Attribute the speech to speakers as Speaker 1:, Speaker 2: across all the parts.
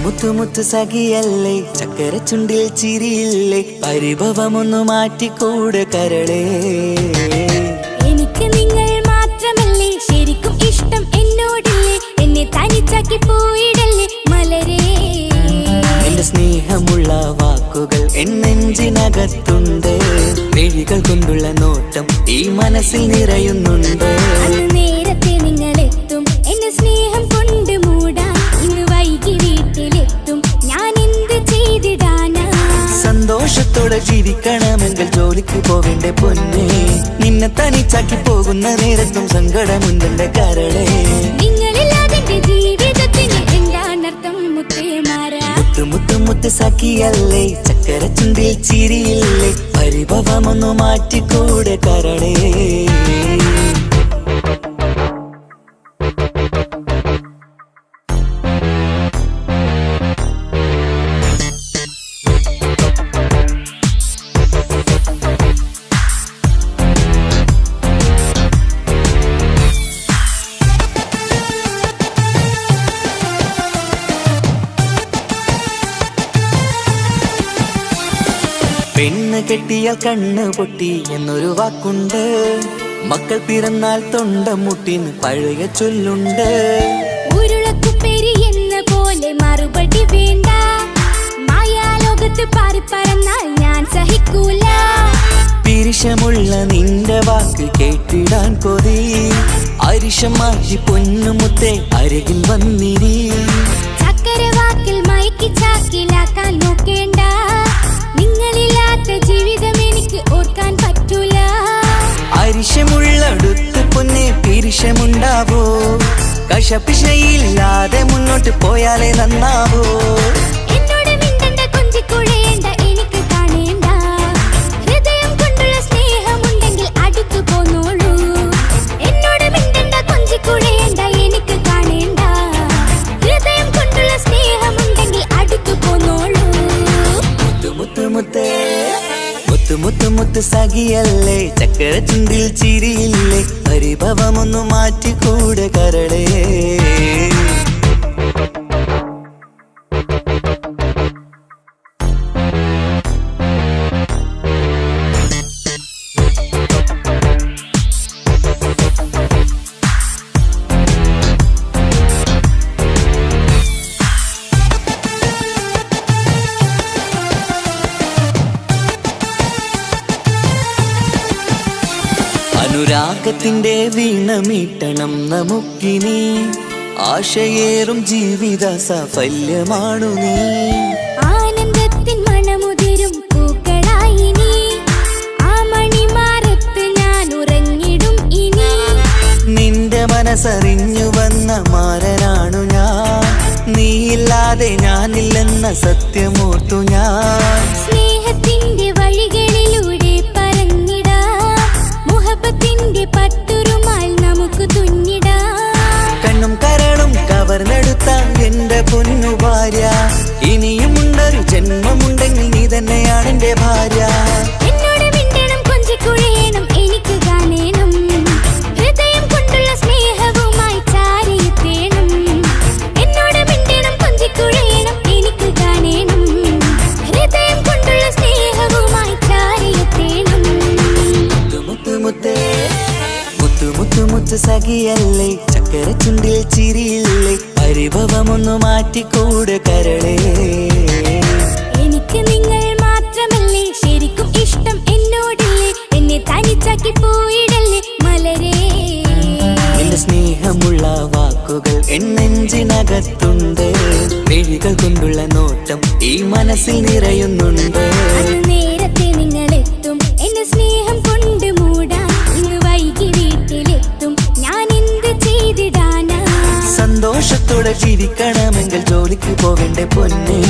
Speaker 1: മുത്തു മുത്തു സഖിയല്ലേ, ചക്കര ചുണ്ടിൽ ചിരിയില്ലേ, പരിഭവമൊന്നു മാറ്റിക്കൂടെ കരളേ.
Speaker 2: എനിക്ക് നിങ്ങൾ മാത്രമല്ലേ ശരിക്കും ഇഷ്ടം എന്നോടില്ലേ, എന്നെ തനിച്ചാക്കി പോയിടല്ലേ മലരേ.
Speaker 1: എന്റെ സ്നേഹമുള്ള വാക്കുകൾ എന്നെഞ്ചിനകത്തുണ്ട്, മിഴികൾ കൊണ്ടുള്ള നോട്ടം ഈ മനസ്സിൽ നിറയുന്നുണ്ട്.
Speaker 2: നേരത്തെ നിങ്ങളെത്തും എന്റെ സ്നേഹം കൊണ്ട് മൂടാൻ, ഇന്ന് വൈകി വീട്ടിലെത്തും ഞാൻ എന്ത് ചെയ്തിടാനാ.
Speaker 1: സന്തോഷത്തോടെ ജീവിക്കണമെങ്കിൽ ജോലിക്ക് പോവേണ്ട പൊന്നേ, നിന്നെ തനിച്ചാക്കി പോകുന്ന നേരത്തും സങ്കടമുണ്ടെന്റെ കരളേ.
Speaker 2: നിങ്ങളില്ലാതെ ജീവിതത്തിന് എന്താണർത്ഥം മുത്തേമാരാ.
Speaker 1: മുത്തു മുത്തു മുത്ത് സഖിയല്ലേ, ചക്കര ചുണ്ടിൽ ചിരിയില്ലേ, പരിഭവമൊന്നു മാറ്റിക്കൂടെ കരളേ. പെണ്ണ് കെട്ടിയാൽ കണ്ണ് പൊട്ടി എന്നൊരു വാക്കുണ്ട്, മക്കൾ പിറന്നാൽ തൊണ്ട മുട്ടിന് പഴയ ചൊല്ലുണ്ട്.
Speaker 2: ഉരുളക്കുപ്പേരി എന്ന പോലെ മറുപടി വേണ്ട, മായാലോകത്ത് പാറിപ്പറന്നാൽ ഞാൻ സഹിക്കൂല.
Speaker 1: പിരിശമുള്ള നിന്റെ വാക്ക് കേട്ടിടാൻ കൊതി, അരിശം മാറ്റി പൊന്നുമുത്തെ അരികിൽ വന്നിരി.
Speaker 2: ചക്കരവാക്കിൽ മയക്കി ചാക്കിലാക്കാൻ നോക്കേണ്ട, നിങ്ങളില്ലാത്ത ജീവിതം എനിക്ക് ഓർക്കാൻ പറ്റൂല.
Speaker 1: അരിശമുള്ളടുത്ത് പൊന്നെ പിരിശമുണ്ടാവോ, കശപിശയില്ലാതെ മുന്നോട്ട് പോയാലേ നന്നാവോ.
Speaker 2: എന്നോട് മിണ്ടണ്ട കൊഞ്ചിക്കുഴയേണ്ട, എനിക്ക് കാണേണ്ട, ഹൃദയം കൊണ്ടുള്ള സ്നേഹമുണ്ടെങ്കിൽ അടുത്തു പോന്നോളൂ. എന്നോട് മിണ്ടണ്ട കൊഞ്ചിക്കുഴയേണ്ട, എനിക്ക് കാണേണ്ട, ഹൃദയം കൊണ്ടുള്ള സ്നേഹമുണ്ടെങ്കിൽ അടുത്തു പോന്നോളൂ.
Speaker 1: മുത്തു മുത്തേ മുത്തു മുത്തു മുത്ത് സഖിയല്ലേ, ചക്കര ചുണ്ടിൽ ചിരിയില്ലേ, പരിഭവമൊന്നു മാറ്റിക്കൂടെ കരളേ. അനുരാഗത്തിന്റെ വീണമീട്ടണം നമുക്കിനി, ആശയേറും ജീവിത സാഫല്യമാണു നീ.
Speaker 2: ആനന്ദത്തിൻ മണമുതിരും പൂക്കളായി നീ, ആ മണിമാറത്ത് ഞാൻ ഉറങ്ങിടും ഇനി.
Speaker 1: നിന്റെ മനസ്സറിഞ്ഞു വന്ന മാരനാണു ഞാൻ, നീയില്ലാതെ ഞാനില്ലെന്ന സത്യമോർത്തു ഞാൻ.
Speaker 2: സ്നേഹത്തിന്റെ വഴികളിലൂടെ പറഞ്ഞിടാം, മുഹബത്തിന്റെ പട്ടുരുമാൽ നമുക്ക് തുന്നിടാം.
Speaker 1: കണ്ണും കരളും കവർന്നെടുത്ത എന്റെ പൊന്നു ഭാര്യ, ഇനിയുമുണ്ടൊരു ജന്മമുണ്ടെങ്കിൽ നീ തന്നെയാണ് എന്റെ ഭാര്യ.
Speaker 2: എന്നോട് മിണ്ടണം കൊഞ്ചിക്കുഴയണം, എനിക്ക് കാണേണം, ഹൃദയം കൊണ്ടുള്ള സ്നേഹവുമായി ചാരിയെത്തേണം. എന്നോട് മിണ്ടണം കൊഞ്ചിക്കുഴയണം, എനിക്ക് കാണേണം, ഹൃദയം കൊണ്ടുള്ള സ്നേഹവുമായി ചാരിയെത്തേണം.
Speaker 1: മുത്തു മുത്തേ മുത്തു മുത്തു മുത്ത് സഖിയല്ലേ, ചക്കര ചുണ്ടിൽ ചിരിയില്ലേ, പരിഭവമൊന്നു മാറ്റിക്കൂടെ കരളേ.
Speaker 2: എനിക്ക് നിങ്ങൾ മാത്രമല്ലേ ശരിക്കും ഇഷ്ടം എന്നോടില്ലേ, എന്നെ തനിച്ചാക്കി പോയിടല്ലേ മലരേ.
Speaker 1: എന്റെ സ്നേഹമുള്ള വാക്കുകൾ എന്നെഞ്ചിനകത്തുണ്ട്, മിഴികൾ കൊണ്ടുള്ള നോട്ടം ഈ മനസ്സിൽ നിറയുന്നുണ്ട്.
Speaker 2: നേരത്തെ നിങ്ങളെത്തും എന്റെ സ്നേഹം കൊണ്ട് മൂടാൻ, ഇന്ന് വൈകി വീട്ടിലെത്തും ഞാൻ എന്ത് ചെയ്തിടാനാ.
Speaker 1: സന്തോഷത്തോടെ ജീവിക്കണമെങ്കിൽ ജോലിക്ക് പോവേണ്ട പൊന്നേ,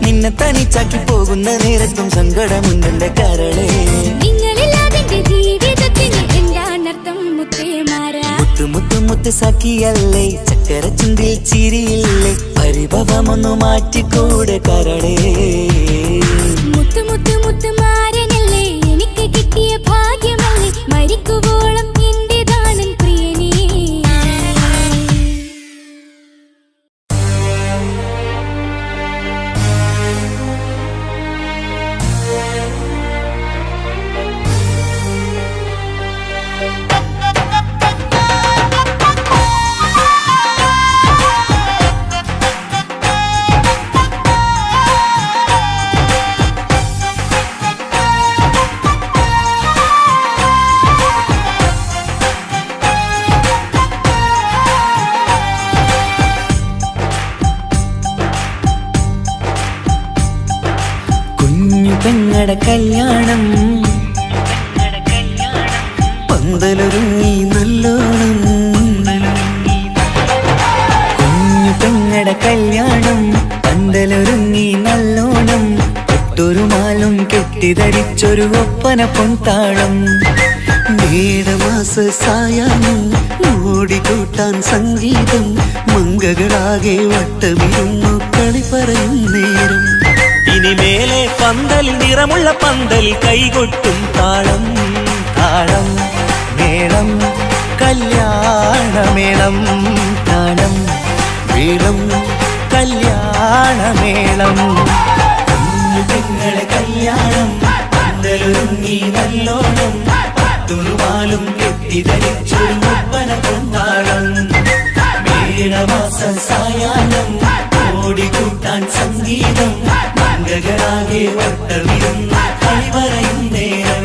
Speaker 1: നിന്നെ തനിച്ചാക്കി പോകുന്ന നേരത്തും സങ്കടമുണ്ടെന്റെ കരളേ.
Speaker 2: നിങ്ങളില്ലാതെ ജീവിതത്തിന് എന്താണർത്ഥം മുത്തേമാരാ.
Speaker 1: മുത്തു മുത്തു മുത്ത് സഖിയല്ലേ, ചക്കര ചുണ്ടിൽ ചിരിയില്ലേ, പരിഭവമൊന്നു മാറ്റിക്കൂടെ കരളേ.
Speaker 2: മുത്തു മുത്തു മുത്തുമാരനല്ലേ, എനിക്ക് കിട്ടിയ ഭാഗ്യമല്ലേ, മരിക്കുവോളം എന്റേതാണൻ പ്രിയനേ.
Speaker 1: പെങ്ങടെ കല്യാണം പന്തലൊരുങ്ങി നല്ലോണം കുഞ്ഞു പെങ്ങടെ കല്യാണം പന്തലൊരുങ്ങി നല്ലോണം ഒട്ടൊരു മാലും കെട്ടിധരിച്ചൊരു ഒപ്പന പൊൻതാളം മേടമാസ സായാഹ്നം ഓടിക്കൂട്ടാൻ സംഗീതം മംഗകളാകെ വട്ടമിരുന്നു കളി പറയും നേരം ഇനിമേലെ പന്തൽ നിറമുള്ള പന്തൽ കൈകൊട്ടും താളം താളം മേളം കല്യാണമേളം താളം മേളം കല്യാണമേളം കുഞ്ഞുങ്ങളെ കല്യാണം പന്തലൊരുങ്ങി നല്ലോണം തുറുമാലും കെട്ടിധരിച്ചൊരു ഒപ്പന പൊന്നാളം മേടമാസ സായാഹ്നം ഓടിക്കൂട്ടാൻ സംഗീതം മംഗകളാകെ വട്ടമിരുന്ന് കളി പറയും നേരം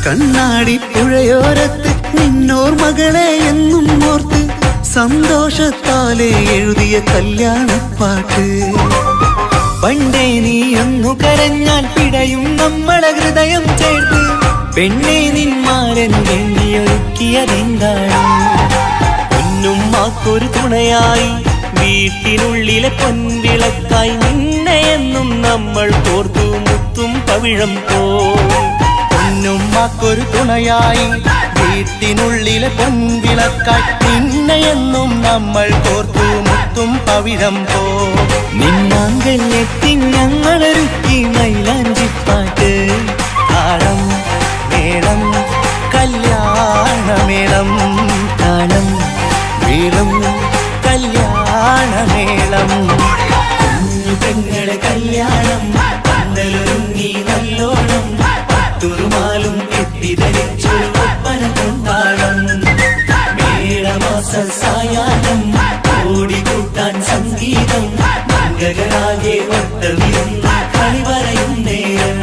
Speaker 1: കണ്ണാടി പുഴയോരത്ത് നിന്നോർ മകളെ എന്നും ഓർത്ത് സന്തോഷത്താലെ എഴുതിയ കല്യാണപ്പാട്ട് പണ്ടേ നീ ഒന്നു കരഞ്ഞാൽ പിടയും നമ്മളെ ഹൃദയം ചേർത്ത് പെണ്ണെ നിന്മാരൻ വെണ്ണിയൊരുക്കിയതെന്താണ് പൊന്നുമ്മാക്കൊരു തുണയായി വീട്ടിനുള്ളിലെ പൊൻവിളക്കായി നിന്നെ എന്നും നമ്മൾ കോർത്തു മുത്തും പവിഴം പോ പൊന്നുമ്മാക്കൊരു തുണയായി വീട്ടിനുള്ളിലെ പൊൻവിളക്കായി നിന്നെയെന്നും നമ്മൾ കോർത്തു മുത്തും പവിഴം പോ നിന്നാങ്കല്ലെത്തി ഞങ്ങളൊരുക്കി മൈലാഞ്ചിപ്പാട്ട് താളം മേളം കല്യാണമേളം താളം മേളം കല്യാണമേളം കുഞ്ഞു പെങ്ങളെ കല്യാണം പന്തലൊരുങ്ങി നല്ലോണം തുറുമാലും കെട്ടിധരിച്ചൊരു ഒപ്പന പൊന്നാളം മേടമാസ സായാഹ്നം ഓടിക്കൂട്ടാൻ സംഗീതം മംഗകളാകെ വട്ടമിരുന്ന് കളി പറയും നേരം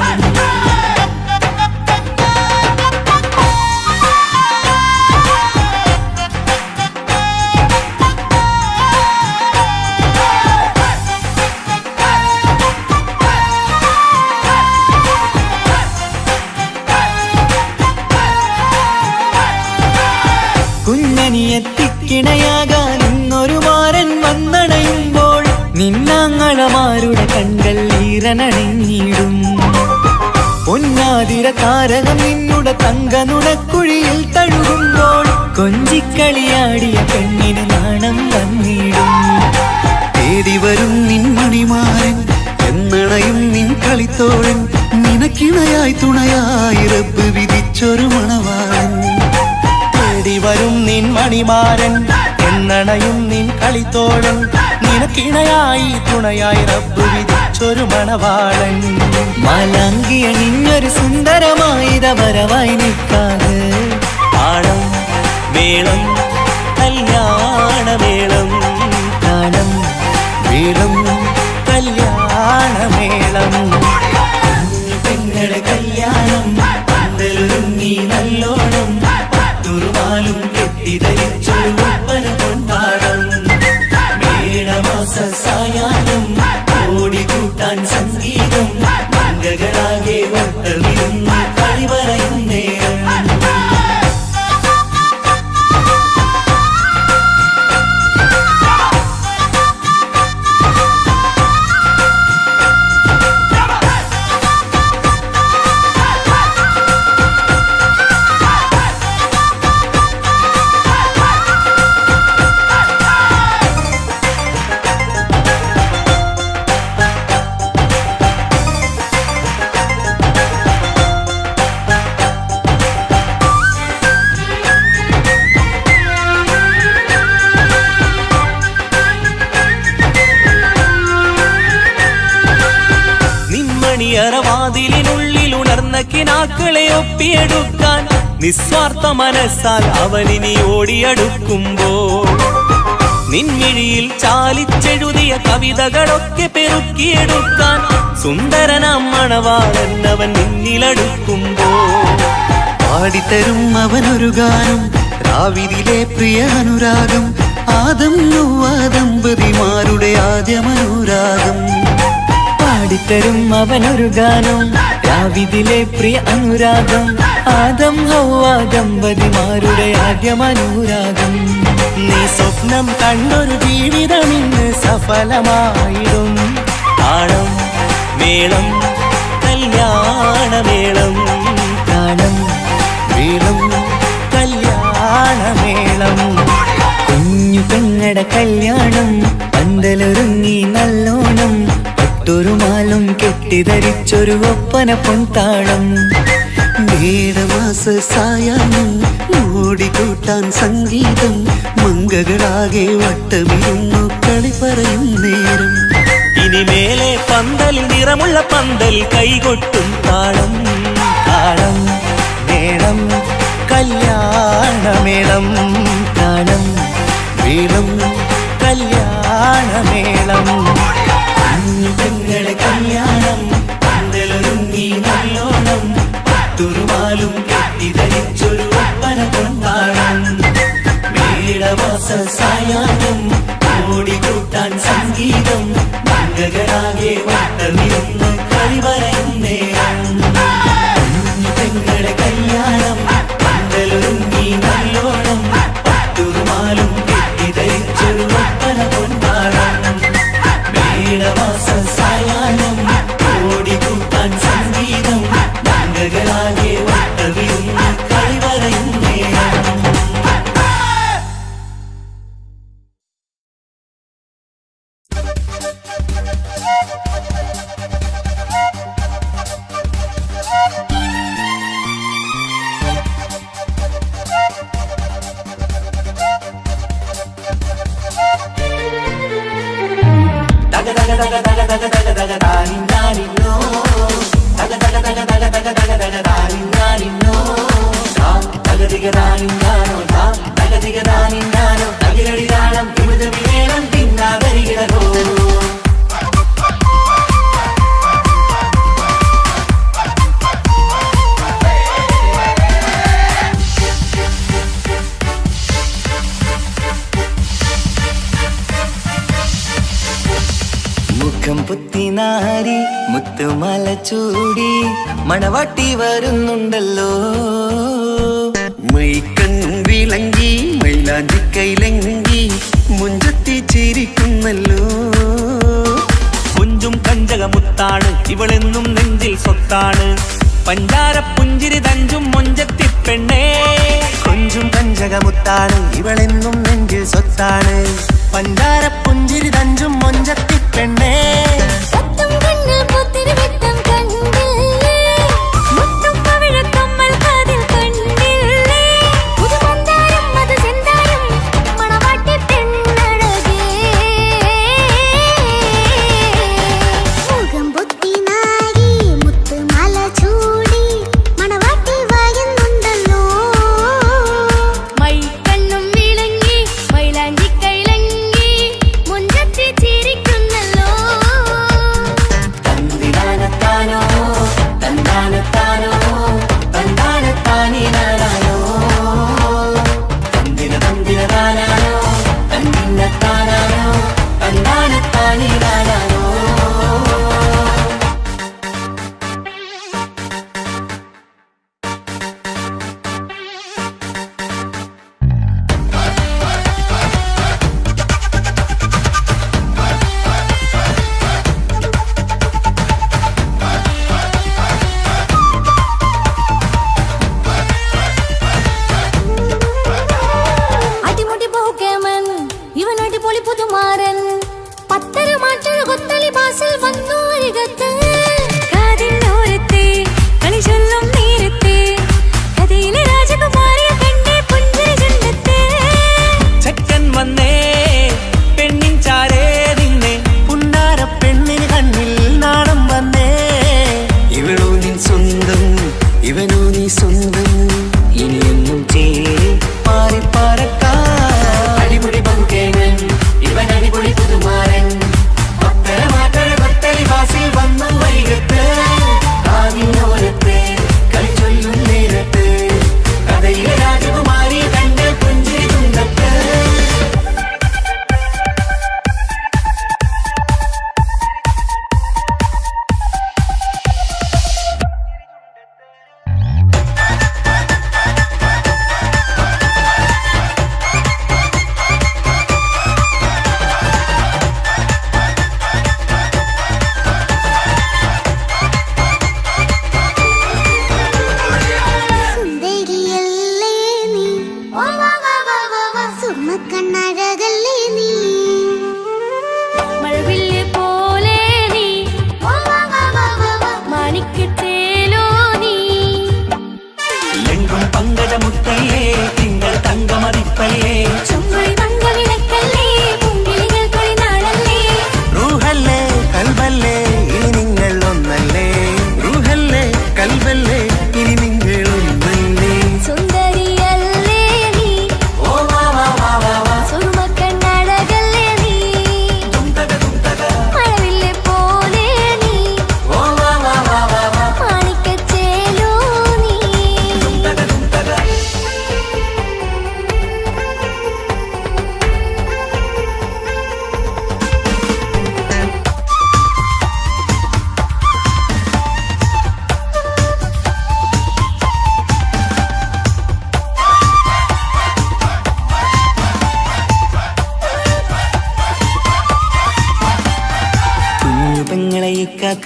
Speaker 1: കുഞ്ഞനിയെത്തിക്കിണയാകാൻ ഇന്നൊരു മാരൻ വന്നണയുമ്പോൾ നിന്നാങ്ങളമാരുടെ കൺകൾ ഈറനണിഞ്ഞിടും പൊന്നാതിര താരകം നിന്നുടെ തങ്കനുടക്കുഴിയിൽ തഴുകുമ്പോൾ കൊഞ്ചിക്കളിയാടിയ പെണ്ണിന് നാണം വന്നിടും തേടി വരും നിൻ മണിമാരൻ എന്നണയും നിൻ കളിത്തോഴൻ നിനക്കിണയായി തുണയായി റബ്ബ് വിധിച്ചൊരു മണവാളൻ വരും നിൻ മണിമാരൻ എന്നണയും നിൻ കളിത്തോഴൻ നിനക്കിണയായി തുണയായി റബ്ബ് വിധിച്ചൊരു മണവാളൻ മാലാങ്കിയ നിന്നൊരു സുന്ദരമായിത വരവായി നിൽക്കാതെ താളം മേളം കല്യാണമേളം താളം മേളം കല്യാണമേളം പെങ്ങളെ കല്യാണം പന്തലൊരുങ്ങി നല്ലോണം തുറുമാലും കെട്ടിധരിച്ചൊരു ഒപ്പന പൊന്നാളം മേടമാസ സായാഹ്നം ഓടിക്കൂട്ടാൻ സംഗീതം മംഗകളാകെ വട്ടമിരുന്ന് കളി പറയും നേരം മണിയറവാതിലിനുള്ളിൽ ഉണർന്ന കിനാക്കളെ ഒപ്പിയെടുക്കാൻ നിസ്വാർത്ഥ മനസ്സാൽ അവനിനി ഓടിയടുക്കുമ്പോൾ നിൻമിഴിയിൽ ചാലിച്ചെഴുതിയ കവിതകളൊക്കെ പെറുക്കിയെടുക്കാൻ സുന്ദരനാം മണവാളൻ അവൻ നിന്നിലടുക്കുമ്പോൾ
Speaker 3: പാടിത്തരും അവനൊരു ഗാനം രാവിലെ പ്രിയ അനുരാഗം ആദം ഹവ്വ ദമ്പതിമാരുടെ ആദ്യമനുരാഗം
Speaker 1: പാടിത്തരും അവനൊരു ഗാനം രാവിലെ പ്രിയ അനുരാഗം ആദം ഹവ്വ ദമ്പതിമാരുടെ ആദ്യമനുരാഗം നീ സ്വപ്നം കണ്ടൊരു ജീവിതം ഇന്ന് സഫലമായിടും താളം മേളം കല്യാണമേളം താളം മേളം കല്യാണമേളം കുഞ്ഞു പെങ്ങടെ കല്യാണം പന്തലൊരുങ്ങി നല്ലോണം പട്ടൊരു മാലും കെട്ടിധരിച്ചൊരു ഒപ്പന പൊൻതാളം
Speaker 3: മേടമാസ സായാഹ്നം ഓടിക്കൂട്ടാൻ സംഗീതം മംഗകളാകെ വട്ടമിരുന്നു കളി പറയും നേരം
Speaker 1: ഇനി മേലെ പന്തലിൽ നിറമുള്ള പന്തൽ കൈകൊട്ടും താളം താളം മേളം കല്യാണമേളം താളം മേളം കല്യാണമേളം കുഞ്ഞുങ്ങളുടെ കല്യാണം പന്തലൊരുങ്ങി നല്ലോണം പട്ടുറുമാലും കെട്ടിധരിച്ചൊരു ഒപ്പന കൊണ്ടാടം മേടമാസ സായാഹ്നം ഓടിക്കൂട്ടാൻ സംഗീതം മംഗകളാകെ വട്ടമിരുന്ന് കളി പറയും നേരം കുഞ്ഞുങ്ങളുടെ കല്യാണം പന്തലൊരുങ്ങി നല്ലോണം പട്ടുറുമാലും കെട്ടിധരിച്ചൊരു ഒപ്പന കൊണ്ടാടം മേടമാസ സായാഹ്നം ഓടിക്കൂട്ടാൻ സംഗീതം മംഗകളാകെ വട്ടമിരുന്ന് കളി പറയും നേരം മുഖം പുത്തിനാരി മുത്തുമല ചൂടി മണവാട്ടി വരുന്നുണ്ടല്ലോ
Speaker 3: മൈക്കണ്ണും വിളങ്ങി മൈലാഞ്ചി കൈലങ്കി മുഞ്ചത്തി ചിരിക്കുന്നല്ലോ
Speaker 1: കുഞ്ചും കഞ്ചകമുത്താണ് ഇവളെന്നും നെഞ്ചിൽ സ്വത്താണ് പഞ്ചാര പുഞ്ചിരി തഞ്ചും മൊഞ്ചത്തി പെണ്ണേ
Speaker 3: കൊഞ്ചും കഞ്ചകമുത്താണ് ഇവളെന്നും നെഞ്ചിൽ സ്വത്താണ് പഞ്ചാര പുഞ്ചിരി തഞ്ചും മൊഞ്ചത്തി പെണ്ണേ
Speaker 2: സത്തം കണ്ണിൽ പൂത്തിരി വെട്ടം കണ്ടില്ലേ മുത്തും പവിഴക്കമ്മൽ കാതിൽ കണ്ടില്ലേ പുതുമന്ദാരം അത് ചെന്താരം മണവാട്ടി പെണ്ണഴകേ മുഖം പൊത്തി നാരി മുത്തുമാല ചൂടി മണവാട്ടി വായുന്നുണ്ടല്ലോ മൈക്കണ്ണും വിളങ്ങി മൈലാഞ്ചി കൈലങ്ങി മുഞ്ചത്തി ചിരിക്കുന്നല്ലോ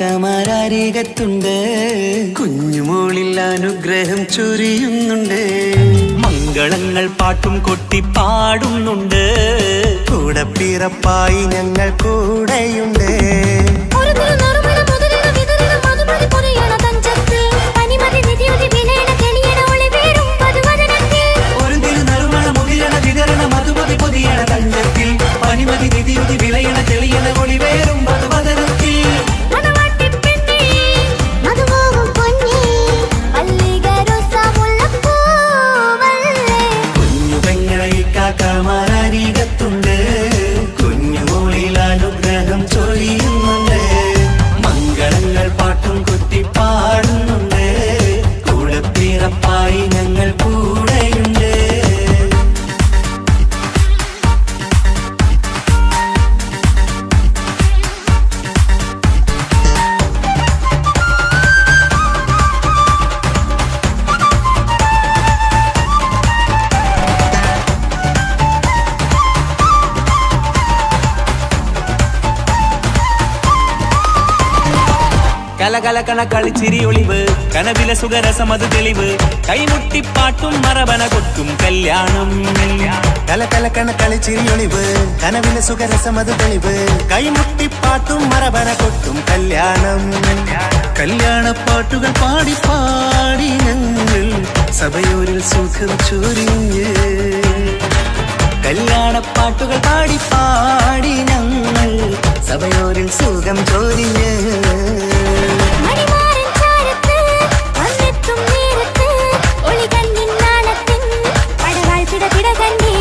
Speaker 3: ഇക്കാക്കമാരരികത്തുണ്ട് കുഞ്ഞുമോളിൽ അനുഗ്രഹം ചൊരിയുന്നുണ്ട്
Speaker 1: മംഗളങ്ങൾ പാട്ടും കൊട്ടി പാടുന്നുണ്ട്
Speaker 3: കൂടെ പിറപ്പായി ഞങ്ങൾ കൂടെയുണ്ട്
Speaker 2: ഒരു തിരുനറുമണ മുതിരണ വിതരണ മധുമതി പൊരിയണ തഞ്ചത്തിൽ പനിമതി നിധിയുതി വിലയണ തെളിയണ ഒളിവേറും വധുവദനത്തിൽ
Speaker 1: ഒരു തിരുനറുമണ മുതിരണ വിതരണ മധുമതി പൊതിയണ തഞ്ചത്തിൽ പനിമതി നിധിയുതി വിളയണ തെളിയണ ഒളിവേറും വധുവദനത്തിൽ
Speaker 2: മണവാട്ടിപ്പെണ്ണേ മധുമോഹം പൊന്നേ മല്ലികരൊസമുല്ലപ്പൂവല്ലേ
Speaker 3: കുഞ്ഞു പെങ്ങളെ ഇക്കാക്കമാരരികത്തുണ്ട് കുഞ്ഞുമോളിൽ അനുഗ്രഹം ചൊരിയുന്നുണ്ട് മംഗളങ്ങൾ പാട്ടും കുത്തി പാടുന്നുണ്ട് കൂടെ പിറപ്പായി ഞങ്ങൾ കൂടെയുണ്ട്
Speaker 1: കലകലകണ കളിച്ചിരി ഒളിവ് കനവിലെ സുഖരസമത് തെളിവ് കൈമുട്ടിപ്പാട്ടും മറവന കൊട്ടും കല്യാണം
Speaker 3: കലകലക്കണ കളിച്ചിരിയൊളിവ് കനവിലെ സുഖരസമത് തെളിവ് കൈമുട്ടിപ്പാട്ടും മറവന കൊട്ടും കല്യാണം കല്യാണപ്പാട്ടുകൾ പാടി പാടി ഞങ്ങൾ സഭയോരിൽ സുഖം ചൊരിഞ്ഞ് കല്യാണപ്പാട്ടുകൾ പാടി പാടി ഞങ്ങൾ സഭയോരിൽ സുഖം ചൊരിഞ്ഞ്
Speaker 2: മണിമാരൻ ചാരത്ത് വന്നെത്തും നേരത്ത് ഒളികണ്ണിൻ നാളത്തിൻ പടവാൾ പിടപിട കണ്ടേ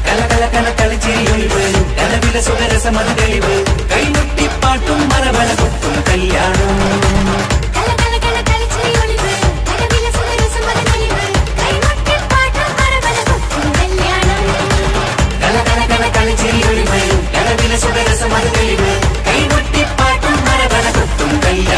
Speaker 1: കലകലകണ കളിച്ചിരിയൊളിവ് കനവിലെ സുഖരസമത് തെളിവ് കൈമുട്ടിപ്പാട്ടും മറവന കൊട്ടും കല്യാണം
Speaker 2: കലകലകണ കളിച്ചിരിയൊളിവ് കനവിലെ സുഖരസമത് തെളിവ് കൈമുട്ടിപ്പാട്ടും മറവന കൊട്ടും കല്യാണം
Speaker 1: കലകലകണ കളിച്ചിരിയൊളിവ് കനവിലെ സുഖരസമത് തെളിവ് കൈമുട്ടിപ്പാട്ടും മറവന കൊട്ടും കല്യാണം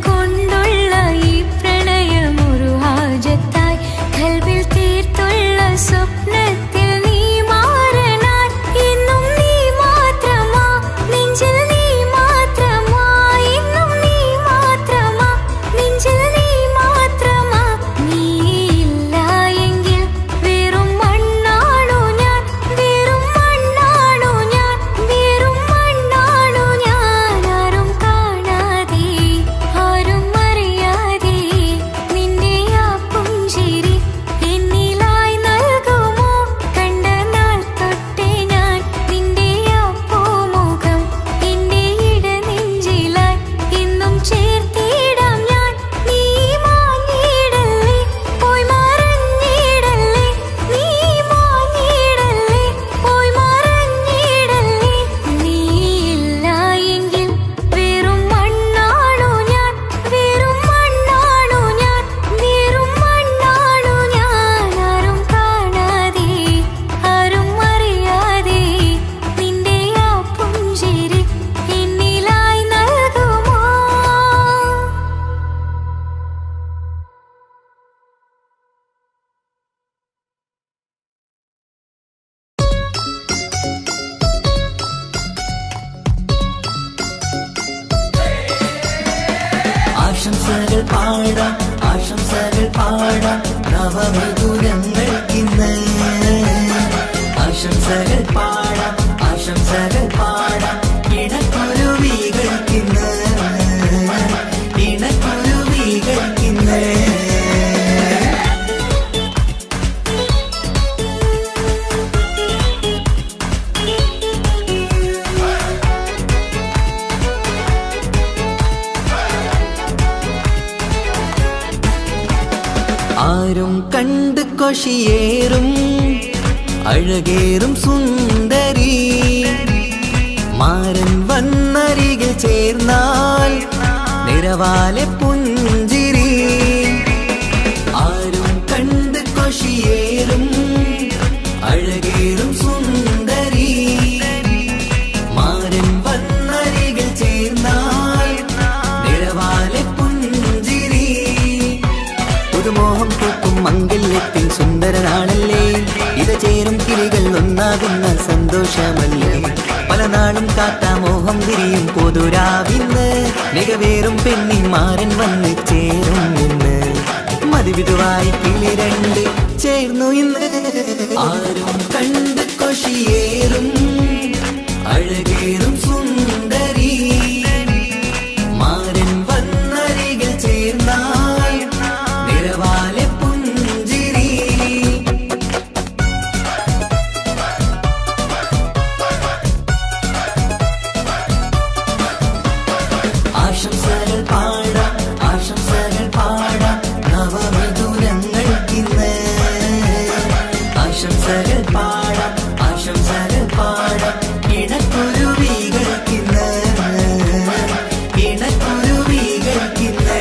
Speaker 2: കൊണ്ടുള്ള ഈ പ്രണയമൊരു ഹാജത്തായി കൽവിൽ തീർത്തുള്ള സ്വപ്നത്തിൽ നീ മാറനായി എന്നും നീ മാത്രമാ നെഞ്ചിൽ നീ മാത്രമാ എന്നും നീ മാത്രമാ നെഞ്ചിൽ നീ മാത്രമാ നീ ഇല്ല എങ്കിൽ വെറും മണ്ണാണു ഞാൻ വെറും മണ്ണാണു ഞാൻ വെറും മണ്ണാണു ഞാൻ ആരും കാണാതെ ആരും അറിയാതെ നിന്റെ ആ പുഞ്ചിരി എന്നിലായി നൽകുമോ കണ്ട നാൾ തൊട്ടേ ഞാൻ നിന്റെ ആ പൂമുഖം എന്റെ ഇടനെഞ്ചിലായി എന്നും ചേർത്തിടാം ഞാൻ നീ മാഞ്ഞിടല്ലേ പോയി മറഞ്ഞിടല്ലേ നീ മാഞ്ഞിടല്ലേ പോയി മറഞ്ഞിടല്ലേ നീ ഇല്ല എങ്കിൽ വെറും മണ്ണാണു ഞാൻ വെറും മണ്ണാണു ഞാൻ വെറും മണ്ണാണു ഞാൻ ആരും കാണാതെ ആരും അറിയാതെ നിന്റെ ആ പുഞ്ചിരി എന്നിലായി നൽകുമോ
Speaker 3: ആശംസകൾ പാടാം ആശംസകൾ പാടാം നവമധുരങ്ങൾക്കിന്ന് ആശംസകൾ പാടാം ആശംസകൾ പാടാം ഇണക്കുരുവികൾക്കിന്ന് ഇണക്കുരുവികൾക്കിന്ന് ആരും കണ്ട് കൊഷിയേറും അഴകേറും സുന്ദരി മാരൻ വന്നരികിൽ ചേർന്നാൽ നിറവാലെ പുഞ്ചിരി ആരും കണ്ട് കൊഷിയേറും അഴകേറും സുന്ദരി മാരൻ വന്നരികിൽ ചേർന്നാൽ നിറവാലെ പുഞ്ചിരി പുതുമോഹം പൂക്കും മംഗല്യത്തിൻ സുന്ദരനാണല്ലേ ഇത് ചേരും കിളികൾ ഒന്നാകുന്ന സന്തോഷമല്ലേ പല നാളും കാത്ത മോഹം വിരിയും പൊതുരാവിന്ന് മികവേറും പെണ്ണിൻ മാരൻ വന്ന് ചേരും ഇന്ന് മതിവിധുവായി കിളി രണ്ട് ചേർന്നു ഇന്ന് ആരും കണ്ട് കൊഷിയേറും അഴകേറും സുന്ദരി മാരൻ വന്നരികിൽ ചേർന്നാൽ നിറവാലെ പുഞ്ചിരി ആശംസകൾ പാടാം ആശംസകൾ പാടാം നവമധുരങ്ങൾക്കിന്ന് ആശംസകൾ പാടാം ആശംസകൾ പാടാം ഇണക്കുരുവികൾക്കിന്ന് ഇണക്കുരുവികൾക്കിന്ന്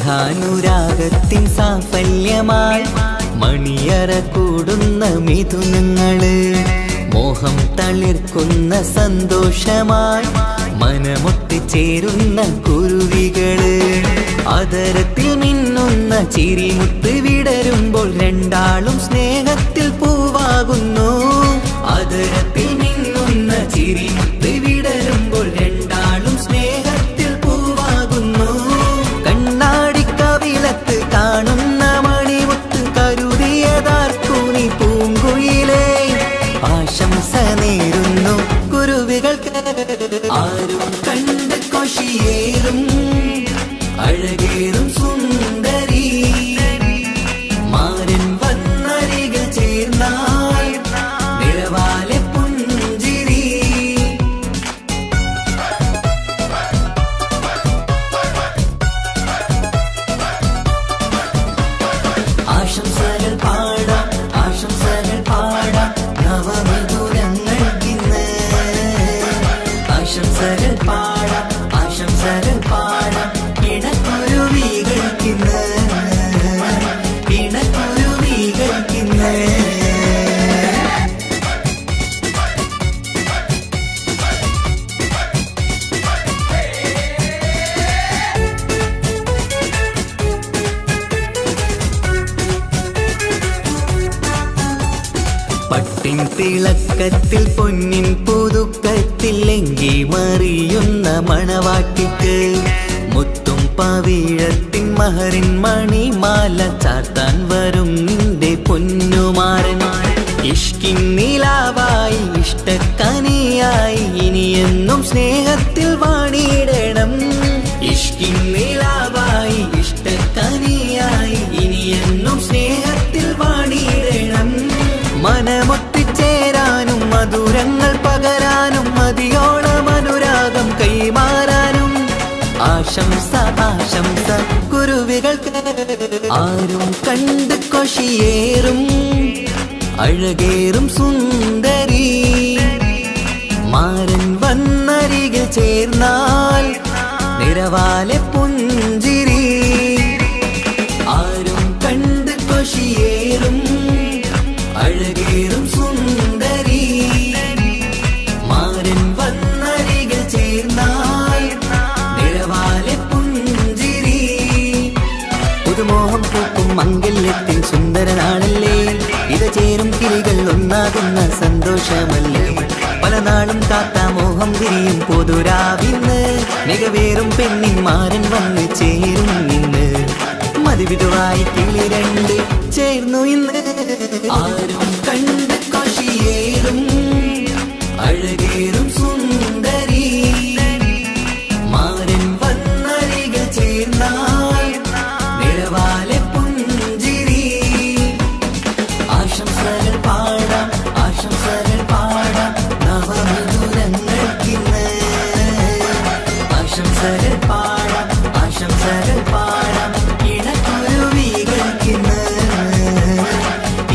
Speaker 3: സ്നേഹാനുരാഗത്തിൻ സാഫല്യമായി മണിയറ കൂടുന്ന മിഥുനങ്ങള് മോഹം തളിർക്കുന്ന സന്തോഷമായി മനമൊട്ടിച്ചേരുന്ന കുരുവികള് അതരത്തിൽ മിന്നുന്ന ചിരിമുത്ത് വിടരുമ്പോൾ രണ്ടാളും സ്നേഹത്തിൽ പൂവാകുന്നു അതരത്തിൽ മിന്നുന്ന ചിരിമുത്ത് വിടരുമ്പോൾ രണ്ടാളും സ്നേഹത്തിൽ പൂവാകുന്നു കണ്ണാടിക്കവിളത്ത് കാണുന്ന മണിമുത്ത് കരുതിയതാർക്കൂനി പൂങ്കുയിലേ ആശംസ നേരുന്നു കുരുവികൾക്ക് ആരും കണ്ട് കൊഷിയേറും അഴകേറും സുന്ദരി മാരൻ വന്നരികിൽ ചേർന്നാൽ നിറവാലെ പുഞ്ചിരി പൊൻതിളക്കത്തിൽ പൊന്നിൻ പുതുക്കത്തിൽ എങ്കി മറിയുന്ന മണവാട്ടിക്ക് മുത്തും പവിഴത്തിൻ മഹറിൻ മണിമാല ചാർത്താൻ വരും നിന്റെ പൊന്നുമാരൻ. ഇഷ്കിൻ നിലാവായി ഇഷ്ടക്കനിയായി ഇനിയെന്നും സ്നേഹത്തിൽ വാണിയിടണം. ഇഷ്കിൻ നിലാവായി ഇഷ്ടക്കനിയായി ഇനിയെന്നും സ്നേഹത്തിൽ വാണിയിടണം. മനമൊത്തിച്ചേരാനും മധുരങ്ങൾ പകരാനും മതിയോളം അനുരാഗം കൈമാറാനും ആശംസ ആശംസ കുരുവികൾക്ക്. ആരും കണ്ട് കൊഷിയേറും അഴകേറും സുന്ദരി മാരൻ വന്നരികിൽ ചേർന്നാൽ നിറവാലെ പുഞ്ചിരി. ആരും കണ്ട് കൊഷിയേറും അഴകേറും സുന്ദരി മാരൻ വന്നരികിൽ ചേർന്നാൽ നിറവാലെ പുഞ്ചിരി. പുതുമോഹം പൂക്കും മംഗല്യത്തിൻ സുന്ദരനാണല്ലേ, ഇത് ചേരും കിളികൾ ഒന്നാകുന്ന സന്തോഷമല്ലേ. പല നാളും കാത്ത മോഹം തിരിയും പൊതുരാവിന്ന് മികവേറും പെണ്ണിൻ മാരൻ വന്ന് ചേരും ഇന്ന്. മതിവിധുവായി കിളി രണ്ട് ചേർന്നു ഇന്ന്. ആരും കണ്ട് കൊഷിയേറും അഴകേറും സുന്ദരി മാരൻ വന്നരികിൽ ചേർന്നാൽ നിറവാലെ പുഞ്ചിരി. ആശംസകൾ പാടാം ആശംസകൾ പാടാം നവമധുരങ്ങൾക്കിന്ന്. ആശംസകൾ പാടാം ആശംസകൾ പാടാം ഇണക്കുരുവികൾക്കിന്ന്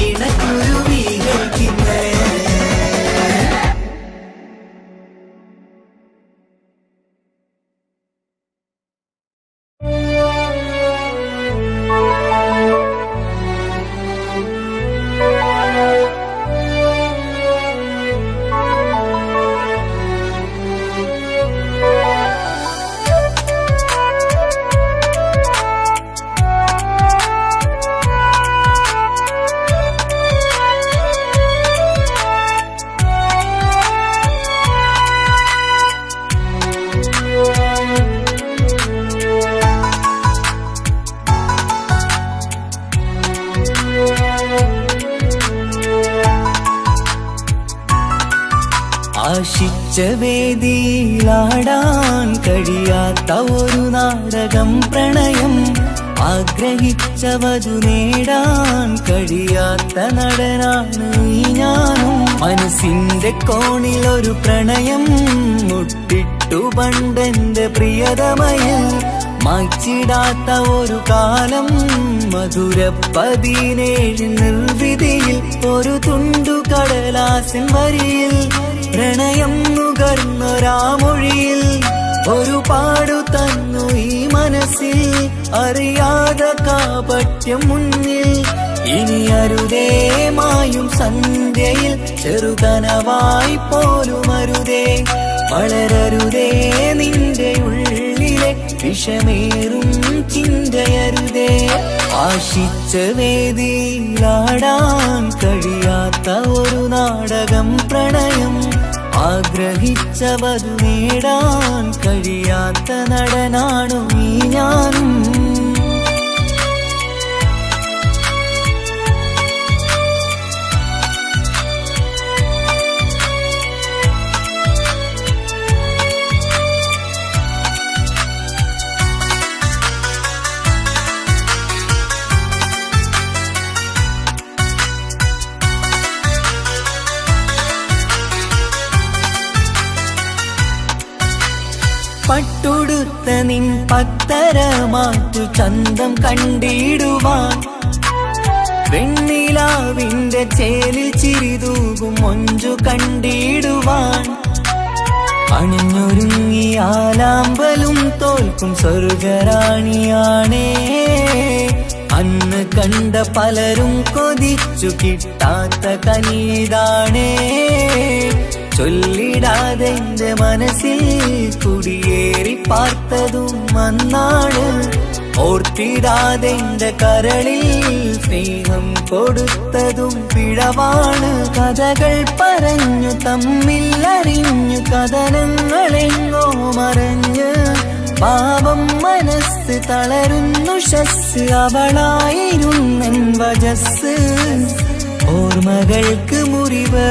Speaker 3: ഇണക്കുരുവികൾക്കിന്ന്. ആശിച്ച വേദിയിലാടാൻ കഴിയാത്ത ഒരു നാടകം പ്രണയം. ആഗ്രഹിച്ച വധു നേടാൻ കഴിയാത്ത നടനാണ് ഈ ഞാനും. മനസ്സിന്റെ കോണിൽ ഒരു പ്രണയം മുട്ടിട്ടു പണ്ടെന്റെ പ്രിയതമയിൽ. മായ്ച്ചിടാത്ത ഒരു കാലം മധുര 17 നിർവിധിയിൽ. ഒരു തുണ്ടു കടലാസിൻ വരിയിൽ പ്രണയം നുകർന്നൊരാമൊഴിയിൽ ഒരു പാടു തന്നു ഈ മനസ്സിൽ. അറിയാതെ കാപട്യം മുന്നിൽ ഇനി അരുതേ മായും സന്ധ്യയിൽ. ചെറുകനവായി പോലും അരുതേ വളരരുതേ നിന്റെ ഉള്ളിലെ വിഷമേറും ചിന്തയരുതേ. ആശിച്ച വേദിയിലാടാൻ കഴിയാത്ത ഒരു നാടകം പ്രണയം. ആഗ്രഹിച്ച വധു നേടാൻ കഴിയാത്ത നടനാണു ഈ ഞാനും. പട്ടുടുത്ത നിൻ പത്തരമാറ്റു ചന്തം കണ്ടിടുവാൻ. വെണ്ണിലാവിന്റെ ചേലിൽ ചിരിതൂകും മൊഞ്ചു കണ്ടിടുവാൻ. അണിഞ്ഞൊരുങ്ങിയാലാമ്പലും തോൽക്കും സ്വർഗറാണിയാണേ. അന്ന് കണ്ട പലരും കൊതിച്ചു കിട്ടാത്ത കനീതാണേ. ചൊല്ലിടാതെ എന്റെ മനസ്സിൽ കുടിയേറി പാർത്തതും അന്നാണ്. ഓർത്തിടാതെന്റെ കരളിൽ സ്നേഹം കൊടുത്തതും പിഴവാണ്. കഥകൾ പറഞ്ഞു തമ്മിൽ അറിഞ്ഞു കഥനങ്ങളെങ്ങോ മറഞ്ഞ് പാപം മനസ്സ് തളരുന്നു ഷസ് അവളായിരുന്നെൻ വജസ്. ഓർമ്മകൾക്ക് മുറിവ്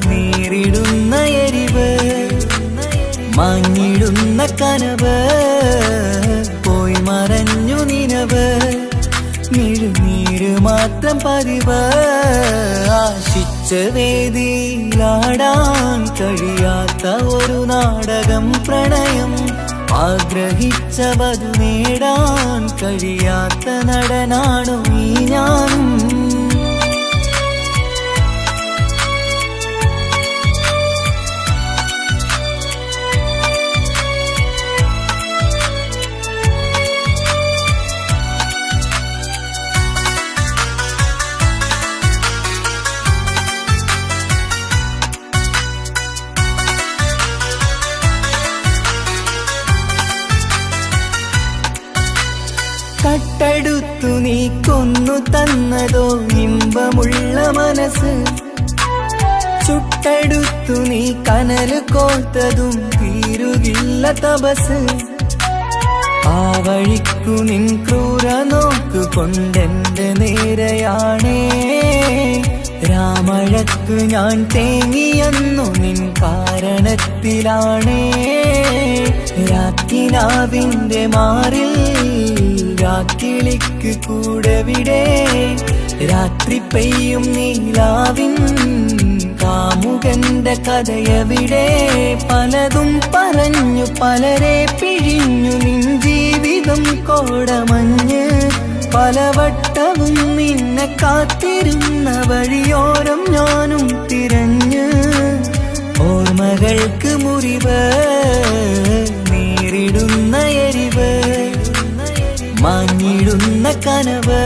Speaker 3: നേരിടുന്ന എരിവ് മാഞ്ഞിടുന്ന കനവ് പോയി മറഞ്ഞു നിനവ് നീര് മാത്രം പതിവ്. ആശിച്ച വേദിയിലാടാൻ കഴിയാത്ത ഒരു നാടകം പ്രണയം. ആഗ്രഹിച്ച വധു നേടാൻ കഴിയാത്ത നടനാണു ഈ ഞാനും. കട്ടെടുത്തു നീ കൊന്നു തന്നതോ ഇമ്പമുള്ള മനസ്സ്. ചുട്ടെടുത്തു നീ കനല് കോർത്തതും തീരുകില്ല തപസ്. ആ വഴിക്കു നിൻ ക്രൂര നോക്കു കൊണ്ടെന്റെ നേരെയാണേ. രാമഴക്ക് ഞാൻ തേങ്ങിയെന്നു നിൻ കാരണത്തിലാണേ. രാക്കിനാവിന്റെ മാറിൽ രാക്കിളിക്ക് കൂടെവിടെ. രാത്രി പെയ്യും നീലാവിൻ കാമുകന്റെ കഥയവിടെ. പലതും പറഞ്ഞു പലരെ പിഴിഞ്ഞു നിൻ ജീവിതം കോടമഞ്ഞ്. പലവട്ടവും നിന്നെ കാത്തിരുന്ന വഴിയോരം ഞാനും തിരഞ്ഞ്. ഓർമ്മകൾക്ക് മുറിവ് നേരിടുന്ന എരിവ് മാഞ്ഞിടുന്ന കനവ്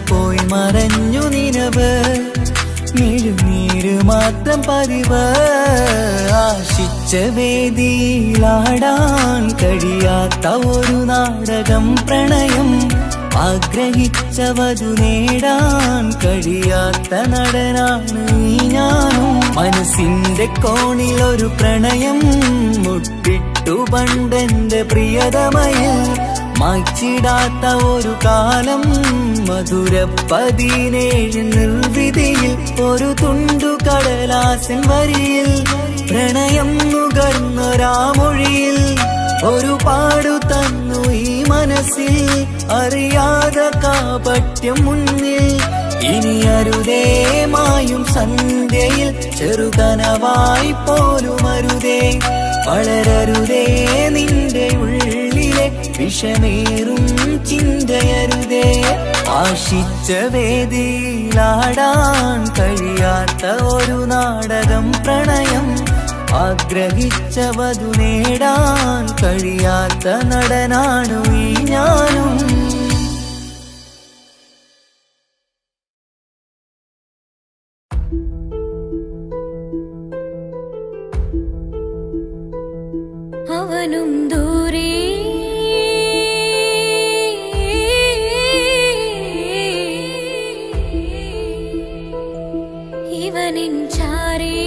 Speaker 3: പോയി മറഞ്ഞു നിനവ് നീര് മാത്രം പതിവ്. ആശിച്ച വേദിയിലാടാൻ കഴിയാത്ത ഒരു നാടകം പ്രണയം. ആഗ്രഹിച്ച വധു നേടാൻ കഴിയാത്ത നടനാണ് ഈ ഞാനും. മനസ്സിന്റെ കോണിൽ ഒരു പ്രണയം മുട്ടിട്ടു പണ്ടെന്റെ പ്രിയതമയിൽ. മായ്ച്ചിടാത്ത ഒരു കാലം മധുര 17 നിർവിധിയിൽ. ഒരു തുണ്ടു കടലാസൻ വരിയിൽ പ്രണയം നുകർന്നൊരാമൊഴിയിൽ. ഒരു പാടു തന്നു ഈ മനസ്സിൽ അറിയാതെ കാപട്യം മുന്നിൽ. ഇനി അരുതേ മായും സന്ധ്യയിൽ ചെറുകനവായി പോലും അരുതേ. വളരരുതേ നിന്റെ ഉള്ളിലെ വിഷമേറും ചിന്തയരുതേ. ആശിച്ച വേദിയിലാടാൻ കഴിയാത്ത ഒരു നാടകം പ്രണയം. ആഗ്രഹിച്ച വധു നേടാൻ കഴിയാത്ത നടനാണു ഈ ഞാനും.
Speaker 2: അവനും ദൂരെ ഇവനിൻ ചാരേ.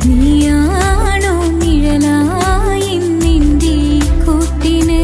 Speaker 4: നീയാണോ നിഴലായി നിന്റെ കൂട്ടിന്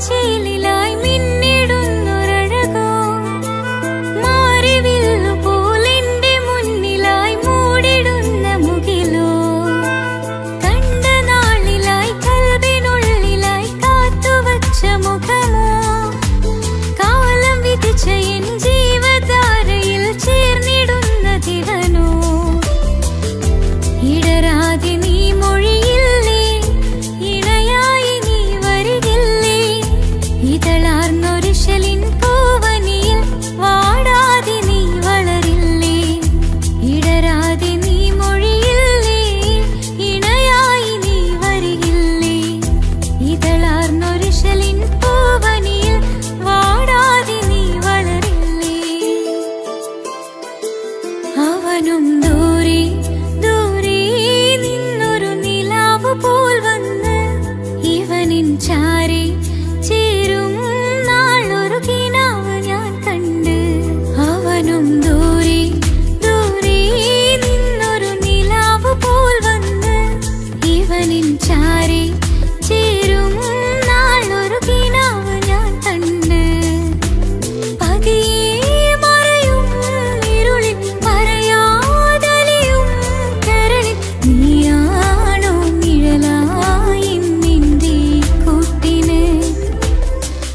Speaker 2: വാർച്ചയിലായി മിന്നിടുന്നൊരഴകോ മാറിവില്ലു പോലെന്റെ മുന്നിലായി മൂടിടുന്ന മുകിലോ കണ്ട നാളിലായി കൽബിനുള്ളിലായി കാത്തുവച്ച മുഖമോ കാലം വിധിച്ച എൻ ജീവധാരയിൽ ചേർന്നിടുന്ന തിടനോ ഇടരാതെ നീ മൊഴിയില്ലേ ഇണയായി നീ വരികില്ലേ ഇതളാർന്നൊരിശലിൻ പൂവനിയിൽ വാടാതെ നീ വളരില്ലേ ഇടരാതെ നീ മൊഴിയില്ലേ ഇണയായി നീ വരികില്ലേ ഇതളാർന്നൊരിശലിൻ പൂവനിയിൽ വാടാതെ നീ വളരില്ലേ അവനും ദൂരെ ദൂരെ നിന്നൊരു നിലാവ് പോൽ വന്ന് ഇവനിൻ ചാരെ ചേരും നാളൊരു കിനാവ് ഞാൻ കണ്ട് അവനും ദൂരെ ദൂരെ നിന്നൊരു നിലാവ് പോൽ വന്ന് ഇവനിൻ ചാരെ ചേരും നാളൊരു കിനാവ് ഞാൻ കണ്ട് പതിയെ മറയും ഇരുളിൽ പറയാതലിയും കരളിൽ നീയാണോ നിഴലായി നിന്റെ കൂട്ടിന്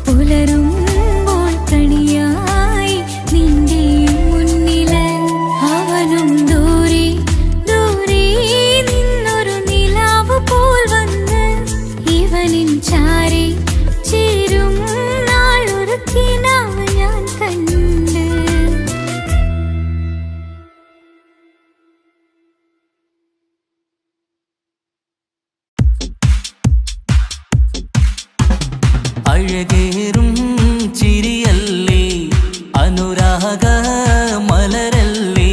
Speaker 2: പുലരുമ്പോൾ കണിയായി നിന്റെ മുന്നില് അവനും ദൂരെ ദൂരെ നിന്നൊരു നിലാവ് പോൽ വന്ന് ഇവനിൻ ചാരെ ചേരും നാളൊരു കിനാവ് ഞാൻ കണ്ട്
Speaker 3: അഴകേറും ചിരിയല്ലേ അനുരാഗ മലരല്ലേ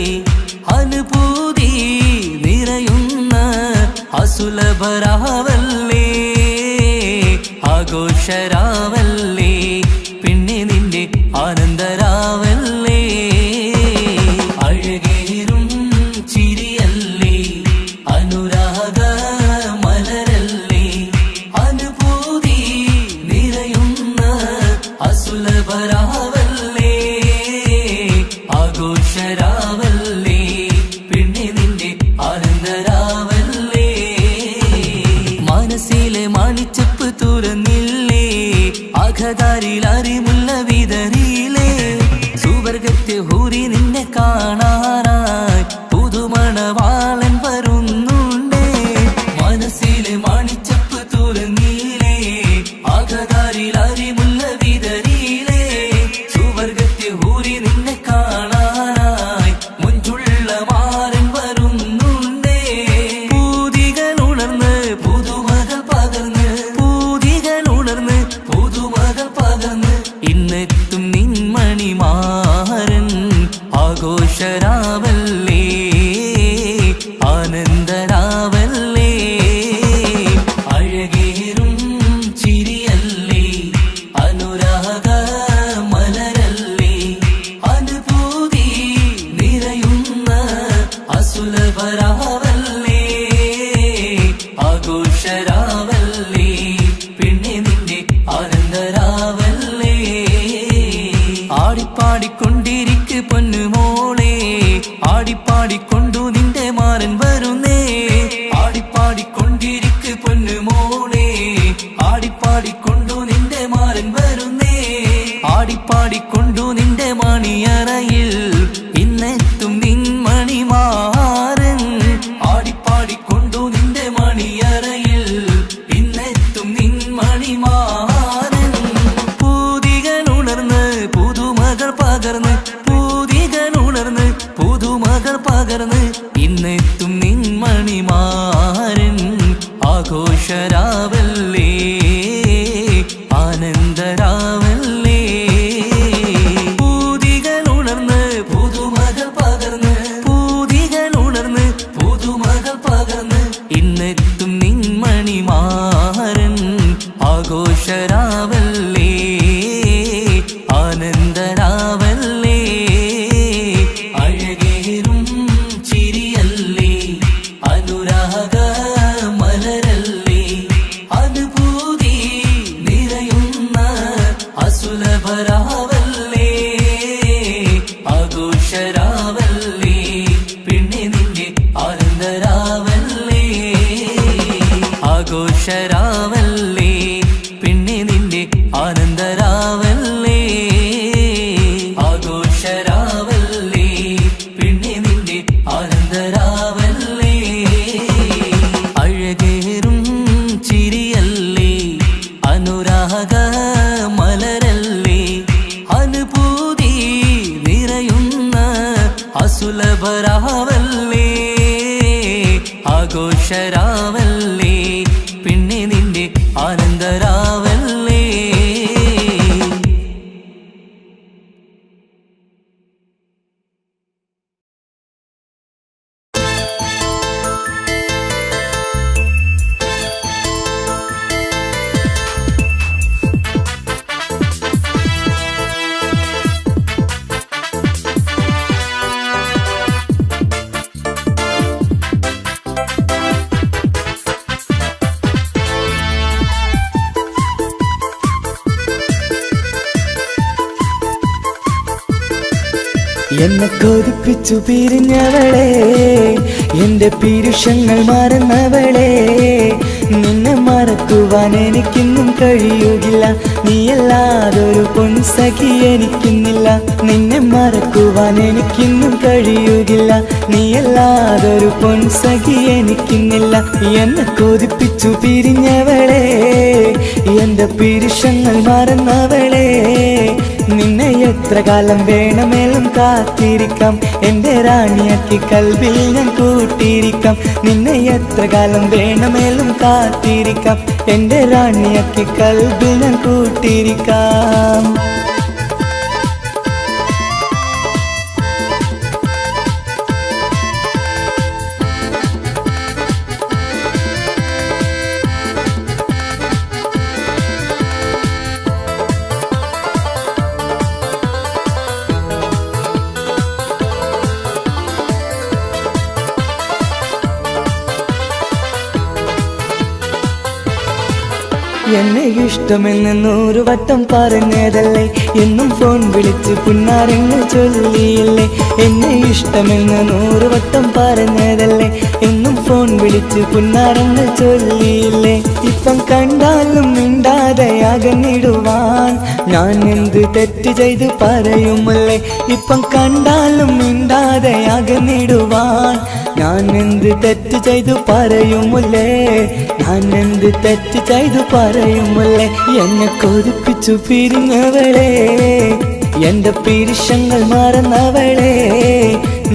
Speaker 3: അനുഭൂതി നിറയുന്ന അസുലഭരാവല്ലേ ആഘോഷരാവല്ലേ പിന്നെ നിന്റെ ആനന്ദരാവല്ലേ അഴകേറും ചിരിയല്ലേ അനുരാഗ മലരല്ലേ അനുഭൂതി നിറയുന്ന അസുലഭരാവല്ലേ ആഘോഷരാവല്ലേ പിന്നെ നിന്റെ ആനന്ദരാവല്ലേ മനസ്സിലെ മാണിച്ചപ്പ് തുറന്നില്ലേ അഖദാരിൽ അറിമുള്ള വിതറിയില്ലേ സുവർഗത്തെ ഹൂരി നിന്നെ കാണാനായി പുതുമണവാളൻ വരുന്നുണ്ടേ മനസ്സിലെ മാണിച്ചപ്പ് തുറന്നില്ലേ അഖദാരിൽ അറിമുള്ള വിതറിയില്ലേ സുവർഗത്തെ ഹൂരി നിന്നെ കാണാനായി മുഞ്ചുള്ള മാരൻ വരുന്നുണ്ടേ പൂതികൾ ഉണർന്ന് പുതുമകൾ പകർന്ന് പൂതികൾ ഉണർന്ന് പുതുമകൾ പകർന്ന് ഇന്നെത്തും നിൻമണിമാരൻ ആഘോഷരാവല്ലേ ആനന്ദരാവല്ലേ അഴകേറും ചിരിയല്ലേ അനുരാഗ മലരല്ലേ അനുഭൂതി നിറയുന്ന അസുലഭരാവല്ലേ ആഘോഷരാവല്ലേ പിന്നെ നിന്റെ ആനന്ദരാവല്ലേ ആടിപ്പാടിക്കൊണ്ടിരിക്ക് പൊന്നുമോളെ ആടിപ്പാടിക്കൊണ്ടു നിന്റെ മാരൻ വരുന്നേ ആടിപ്പാടിക്കൊണ്ടിരിക്ക് പൊന്നുമോളെ ആടിപ്പാടിക്കൊണ്ടു നിന്റെ മാരൻ വരുന്നേ ആടിപ്പാടിക്കൊണ്ടു നിന്റെ മണിയറയിൽ ഇന്നെത്തും നിൻമണിമാരൻ ആടിപ്പാടിക്കൊണ്ടു നിന്റെ മണിയറയിൽ ഇന്നെത്തും നിൻമണിമാരൻ പൂതികൾ ഉണർന്ന് പുതുമകൾ പകർന്ന് പൂതികൾ ഉണർന്ന് പുതുമകൾ പകർന്ന് ഇന്നെത്തും നിൻമണിമാരൻ ആഘോഷരാവല്ലേ ആനന്ദരാവല്ലേ പൂതികൾ ഉണർന്ന് പുതുമകൾ പകർന്ന് പൂതികൾ ഉണർന്ന് പുതുമകൾ പകർന്ന് ഇന്നെത്തും നിൻമണിമാരൻ ആഘോഷരാവല്ലേ ആനന്ദരാവല്ലേ അഴകേറും ചിരിയല്ലേ അനുരാഗ മലരല്ലേ അനുഭൂതി ആഘോഷരാവല്ലേ പിന്നെ നിന്റെ ആനന്ദരാവല്ലേ ആഘോഷരാവല്ലേ പിന്നെ നിന്റെ ആനന്ദരാവല്ലേ അഴകേറും ചിരിയല്ലേ അനുരാഗ മലരല്ലേ അനുഭൂതി നിറയുന്ന അസുലഭരാവല്ലേ ആഘോഷരാവല്ലേ പിന്നെ നിന്റെ ആനന്ദരാവല്ലേ
Speaker 4: എന്നെ കൊതിപ്പിച്ചു പിരിഞ്ഞവളെ എന്റെ പീരുഷങ്ങൾ മറന്നവളെ നിന്നെ മറക്കുവാൻ എനിക്കിന്നും കഴിയുകില്ല നീയല്ലാതൊരു പൊൻസഖി എനിക്കിന്നില്ല നിന്നെ മറക്കുവാൻ എനിക്കിന്നും കഴിയുകില്ല നീയല്ലാതൊരു പൊൻസഖി എനിക്കിന്നില്ല എന്നെ കൊതിപ്പിച്ചു പിരിഞ്ഞവളെ എന്റെ പീരുഷങ്ങൾ മറന്നവളെ നിന്നെ എത്ര കാലം വേണമെങ്കിലും കാത്തിരിക്കാം എന്റെ റാണിയാക്കി കൽവിൽ ഞാൻ കൂട്ടിയിരിക്കാം നിന്നെ എത്ര കാലം വേണമെങ്കിലും കാത്തിരിക്കാം എന്റെ റാണിയാക്കി കൽവിൽ ഞാൻ കൂട്ടിയിരിക്കാം എന്നെ ഇഷ്ടമെന്ന് 100 വട്ടം പറഞ്ഞതല്ലേ എന്നും ഫോൺ വിളിച്ച് പുന്നാരങ്ങൾ ചൊല്ലിയില്ലേ എന്നെ ഇഷ്ടമെന്ന് 100 വട്ടം പറഞ്ഞതല്ലേ എന്നും ഫോൺ വിളിച്ച് പുന്നാരങ്ങൾ ചൊല്ലിയില്ലേ ഇപ്പം കണ്ടാലും മിണ്ടാതെ അകന്നിടുവാൻ ഞാൻ എന്ത് തെറ്റ് ചെയ്ത് പറയുമല്ലേ ഇപ്പം കണ്ടാലും മിണ്ടാതെ അകന്നിടുവാൻ ഞാൻ എന്ത് തെറ്റ് ചെയ്തു പറയുമല്ലേ ഞാൻ എന്ത് തെറ്റ് ചെയ്തു പറയുമല്ലേ എന്നെ കൊതിപ്പിച്ചു പിരിഞ്ഞവളെ എന്റെ പീരുഷങ്ങൾ മറന്നവളെ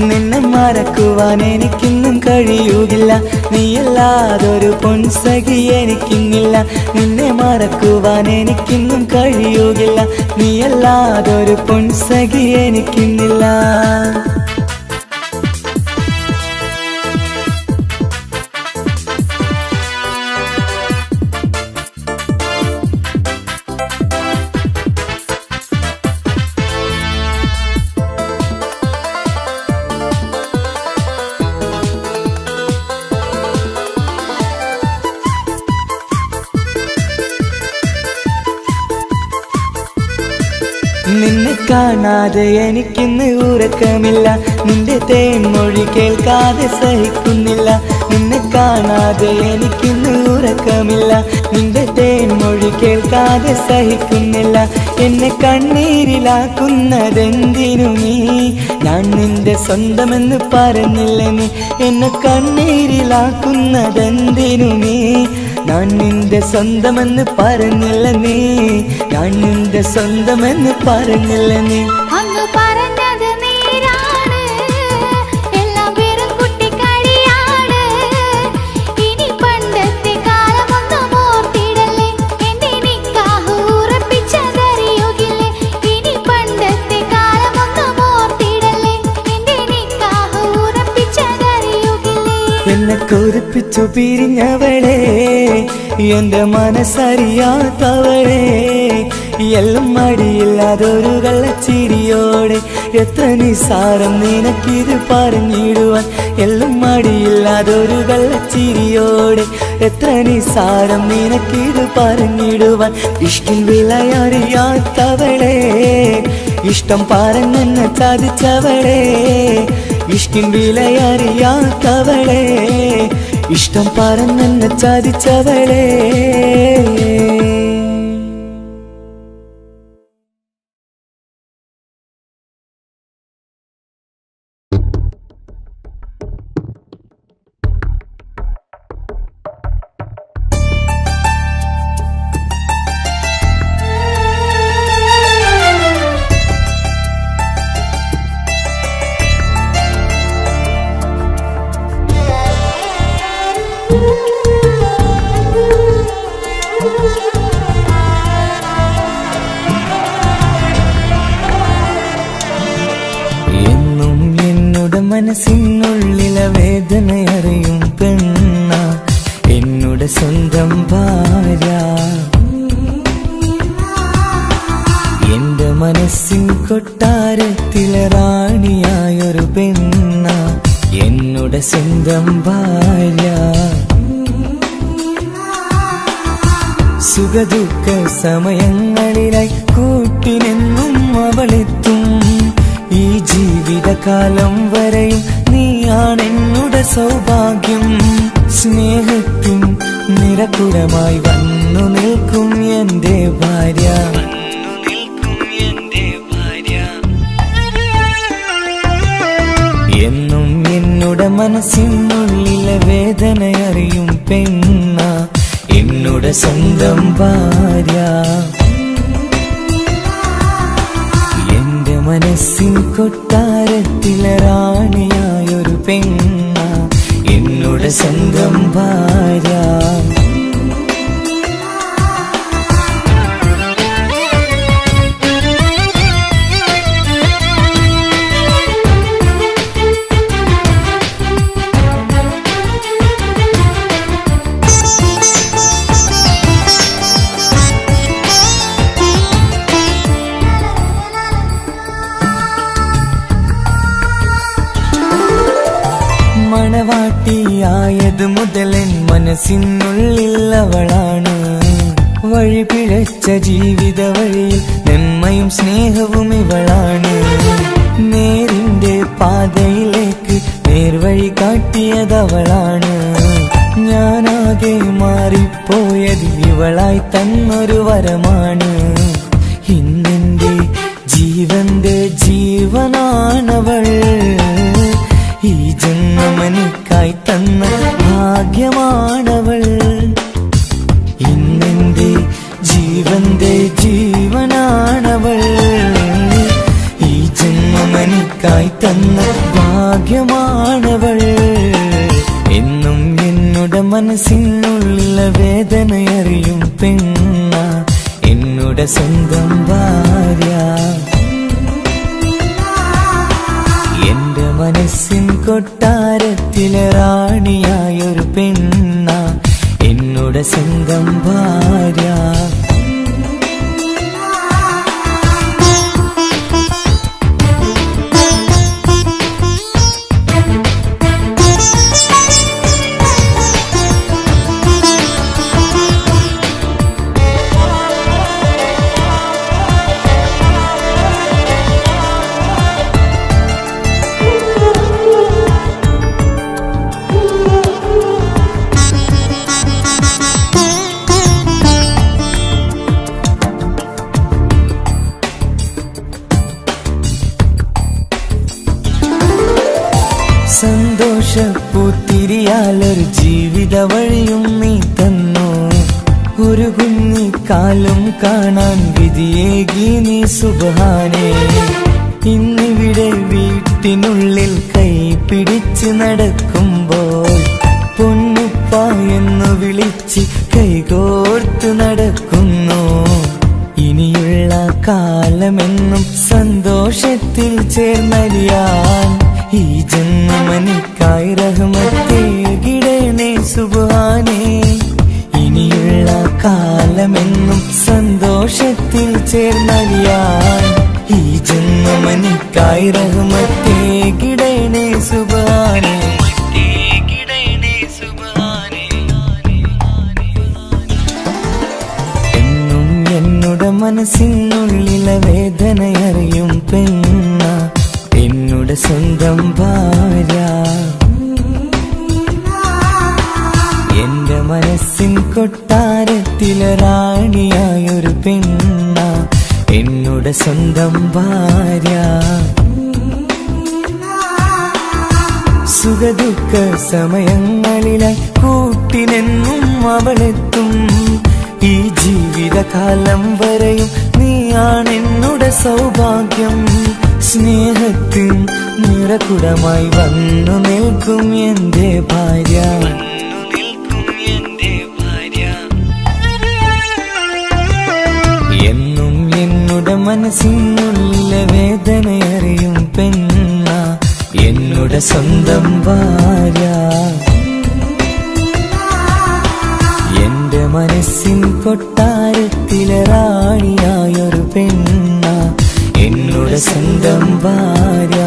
Speaker 4: നിന്നെ മറക്കുവാൻ എനിക്കിന്നും കഴിയുകില്ല നീയല്ലാതൊരു പൊൻസഖി എനിക്കിന്നില്ല നിന്നെ മറക്കുവാൻ എനിക്കിന്നും കഴിയുകില്ല നീയല്ലാതൊരു പൊൻസഖി എനിക്കിന്നില്ല നിന്നെ കാണാതെ എനിക്കിന്ന് ഉറക്കമില്ല നിന്റെ തേൻമൊഴി കേൾക്കാതെ സഹിക്കുന്നില്ല നിന്നെ കാണാതെ എനിക്കിന്ന് ഉറക്കമില്ല നിന്റെ തേൻമൊഴി കേൾക്കാതെ സഹിക്കുന്നില്ല എന്നെ കണ്ണീരിലാക്കുന്നതെന്തിനു നീ ഞാൻ നിന്റെ സ്വന്തമെന്ന് പറഞ്ഞില്ല നീ എന്നെ കണ്ണീരിലാക്കുന്നതെന്തിനു നീ ഞാൻ നിന്റെ സ്വന്തമെന്ന് പറഞ്ഞില്ല നീ ഞാൻ നിന്റെ സ്വന്തമെന്ന് പറഞ്ഞില്ല നീ
Speaker 2: അന്ന് പറഞ്ഞത് നേരാണ് എല്ലാം വെറും കുട്ടിക്കളിയാണ് ഇനി പണ്ടത്തെ കാലമൊന്നും ഓർത്തിടല്ലേ എന്റെ നിക്കാഹ് ഉറപ്പിച്ചതറിയുകില്ലേ ഇനി പണ്ടത്തെ കാലമൊന്നും ഓർത്തിടല്ലേ എന്റെ നിക്കാഹ് ഉറപ്പിച്ചതറിയുകില്ലേ
Speaker 4: എന്നെ കൊതിപ്പിച്ചു പിരിഞ്ഞവളെ എന്റെ മനസ്സറിയാത്തവളെ എല്ലാം മടിയില്ലാതൊരു കള്ളച്ചിരിയോടെ എത്ര നിസാരം നിനക്കിത് പറഞ്ഞിടുവാൻ എല്ലാം മടിയില്ലാതൊരു കള്ളച്ചിരിയോടെ എത്ര നിസാരം നിനക്കിത് പറഞ്ഞിടുവാൻ ഇഷ്കിൻ വിലയറിയാത്തവളെ ഇഷ്ടം പറഞ്ഞെന്നെ ചതിച്ചവളെ ഇഷ്കിൻ വിലയറിയാത്തവളെ ഇഷ്ടം പറഞ്ഞെന്നെ ചതിച്ചവളേ. എന്നും എന്നോട് മനസ്സിനുള്ളിലെ വേദനയറിയും പെണ്ണ എന്നോട് സ്വന്തം ഭാര്യ. എന്റെ മനസ്സിൻ കൊട്ടാരത്തിലെ റാണിയായൊരു പെണ്ണ എന്നോട് സ്വന്തം ഭാര്യ. സുഖദുഃഖ സമയങ്ങളിലായി കൂട്ടിനെന്നും അവളെത്തും. ഈ ജീവിതകാലം വരെയും നീയാണെന്നുടെ സൗഭാഗ്യം. സ്നേഹത്തിൻ നിറകുടമായി വന്നു നിൽക്കും എന്റെ ഭാര്യ. എന്നും എന്നോട് മനസ്സിനുള്ളിലെ വേദനയറിയും പെണ്ണ എന്നോട് സ്വന്തം ഭാര്യ. എന്റെ മനസ്സിൻ കൊട്ടാരത്തിലെ റാണിയായൊരു പെണ്ണ എന്നോട് സ്വന്തം ഭാര്യ. മണവാട്ടിയായത് മുതലൻ മനസ്സിനുള്ളിൽ അവളാണ്. വഴി പിഴച്ച ജീവിത വഴിയിൽ നന്മയും സ്നേഹവും ഇവളാണ്. നേരിന്റെ പാതയിലേക്ക് നേർവഴി കാട്ടിയതവളാണ്. ഞാനാകെ മാറിപ്പോയത് ഇവളായി തന്നൊരു വരമാണ്. ഇന്നെന്റെ ജീവന്റെ ജീവനാണവൾ. ഈ ജന്മമെനിക്കായി തന്ന ഭാഗ്യമാണവൾ. ഇന്നെന്റെ ജീവന്റെ ജീവനാണവൾ. ഈ ജന്മമെനിക്കായി തന്ന ഭാഗ്യമാണവൾ. എന്നും എന്നോട് മനസ്സിനുള്ളിലെ വേദനയറിയും പെണ്ണ എന്നോട് സ്വന്തം ഭാര്യ. എന്റെ മനസ്സിൻ കൊട്ടാരത്തിലെ റാണിയായൊരു പെണ്ണ എന്നോട് സ്വന്തം ഭാര്യ. സന്തോഷപ്പൂത്തിരിയാലൊരു ജീവിത വഴിയും നീ തന്നു. ഒരു കുഞ്ഞിക്കാലും കാണാൻ വിധിയേകി നീ സുബ്ഹാനേ. ഇന്നിവിടെ വീട്ടിനുള്ളിൽ കൈ പിടിച്ച് നടക്കുമ്പോൾ പൊന്നുപ്പ എന്നു വിളിച്ച് കൈകോർത്ത് നടക്കുന്നു. ഇനിയുള്ള കാലമെന്നും സന്തോഷത്തിൽ ചേർന്നലിയാൻ ഈ ജന്മനിക്കായി റഹ്മത്തേകിടണേ സുബ്ഹാനേ. ഇനിയുള്ള കാലമെന്നും സന്തോഷത്തിൽ ചേർന്നലിയാൻ ഈ ജന്മനിക്കായി റഹ്മത്തേകിടണേ സുബ്ഹാനേ. എന്നും എന്നോട് മനസ്സിനുള്ളിലെ വേദനയറിയും പെണ്ണ എന്നോട് സ്വന്തം ഭാര്യ. കൊട്ടാരത്തിലെ റാണിയായൊരു പെണ്ണ എന്നുടെ സ്വന്തം ഭാര്യ. സുഖദുഃഖ സമയങ്ങളിലായി കൂട്ടിനെന്നും അവളെത്തും. ഈ ജീവിതകാലം വരെയും നീയാണെന്നുടെ സൗഭാഗ്യം. സ്നേഹത്തിൻ നിറകുടമായി വന്നു നിൽക്കും എന്റെ ഭാര്യ. എന്നും എന്നുടെ മനസ്സിനുള്ള വേദനയറിയും പെണ്ണ എന്നുടെ സ്വന്തം ഭാര്യ. എന്റെ മനസ്സിൻ കൊട്ടാരത്തിലെ റാണിയായൊരു പെണ്ണ എന്നുടെ സ്വന്തം ഭാര്യ.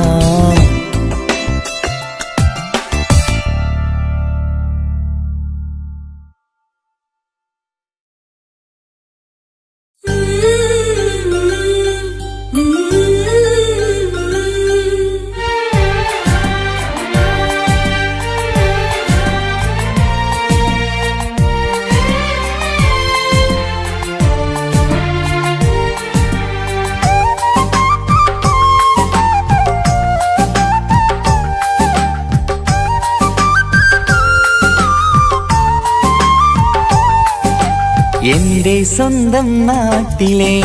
Speaker 4: എന്റെ സ്വന്തം നാട്ടിലെ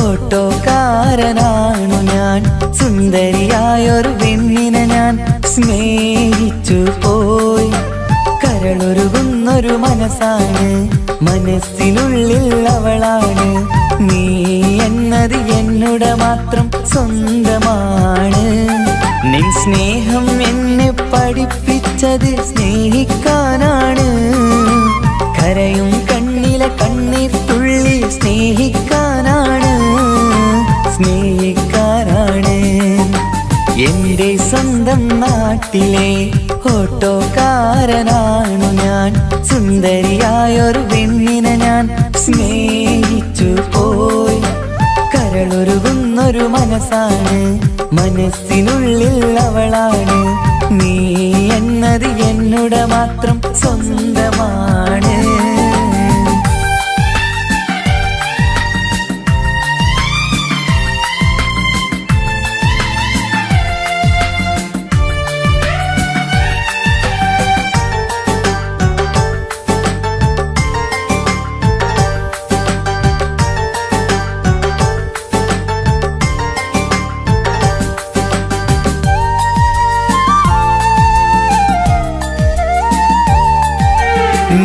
Speaker 4: ഓട്ടോക്കാരനാണു ഞാൻ. സുന്ദരിയായൊരു പെണ്ണിനെ ഞാൻ സ്നേഹിച്ചു പോയി. കരളൊരുകുന്നൊരു മനസ്സാണ്, മനസ്സിനുള്ളിൽ അവളാണ്. നീ എന്നത് എന്നുടെ മാത്രം സ്വന്തമാണ്. നിൻ സ്നേഹം എന്നെ പഠിപ്പിച്ചത് സ്നേഹിക്കാനാണ്. കരയും കണ്ണിലെ കണ്ണീർ തുള്ളി സ്നേഹിക്കാനാണ്, സ്നേഹിക്കാനാണ്. എന്റെ സ്വന്തം നാട്ടിലെ ഓട്ടോക്കാരനാണു ഞാൻ. സുന്ദരിയായൊരു പെണ്ണിനെ ഞാൻ സ്നേഹിച്ചു പോയി. കരളൊരുകുന്നൊരു മനസ്സാണ്, മനസ്സിനുള്ളിൽ അവളാണ്. നീ എന്നത് എന്നുടെ മാത്രം സ്വന്തമാണ്.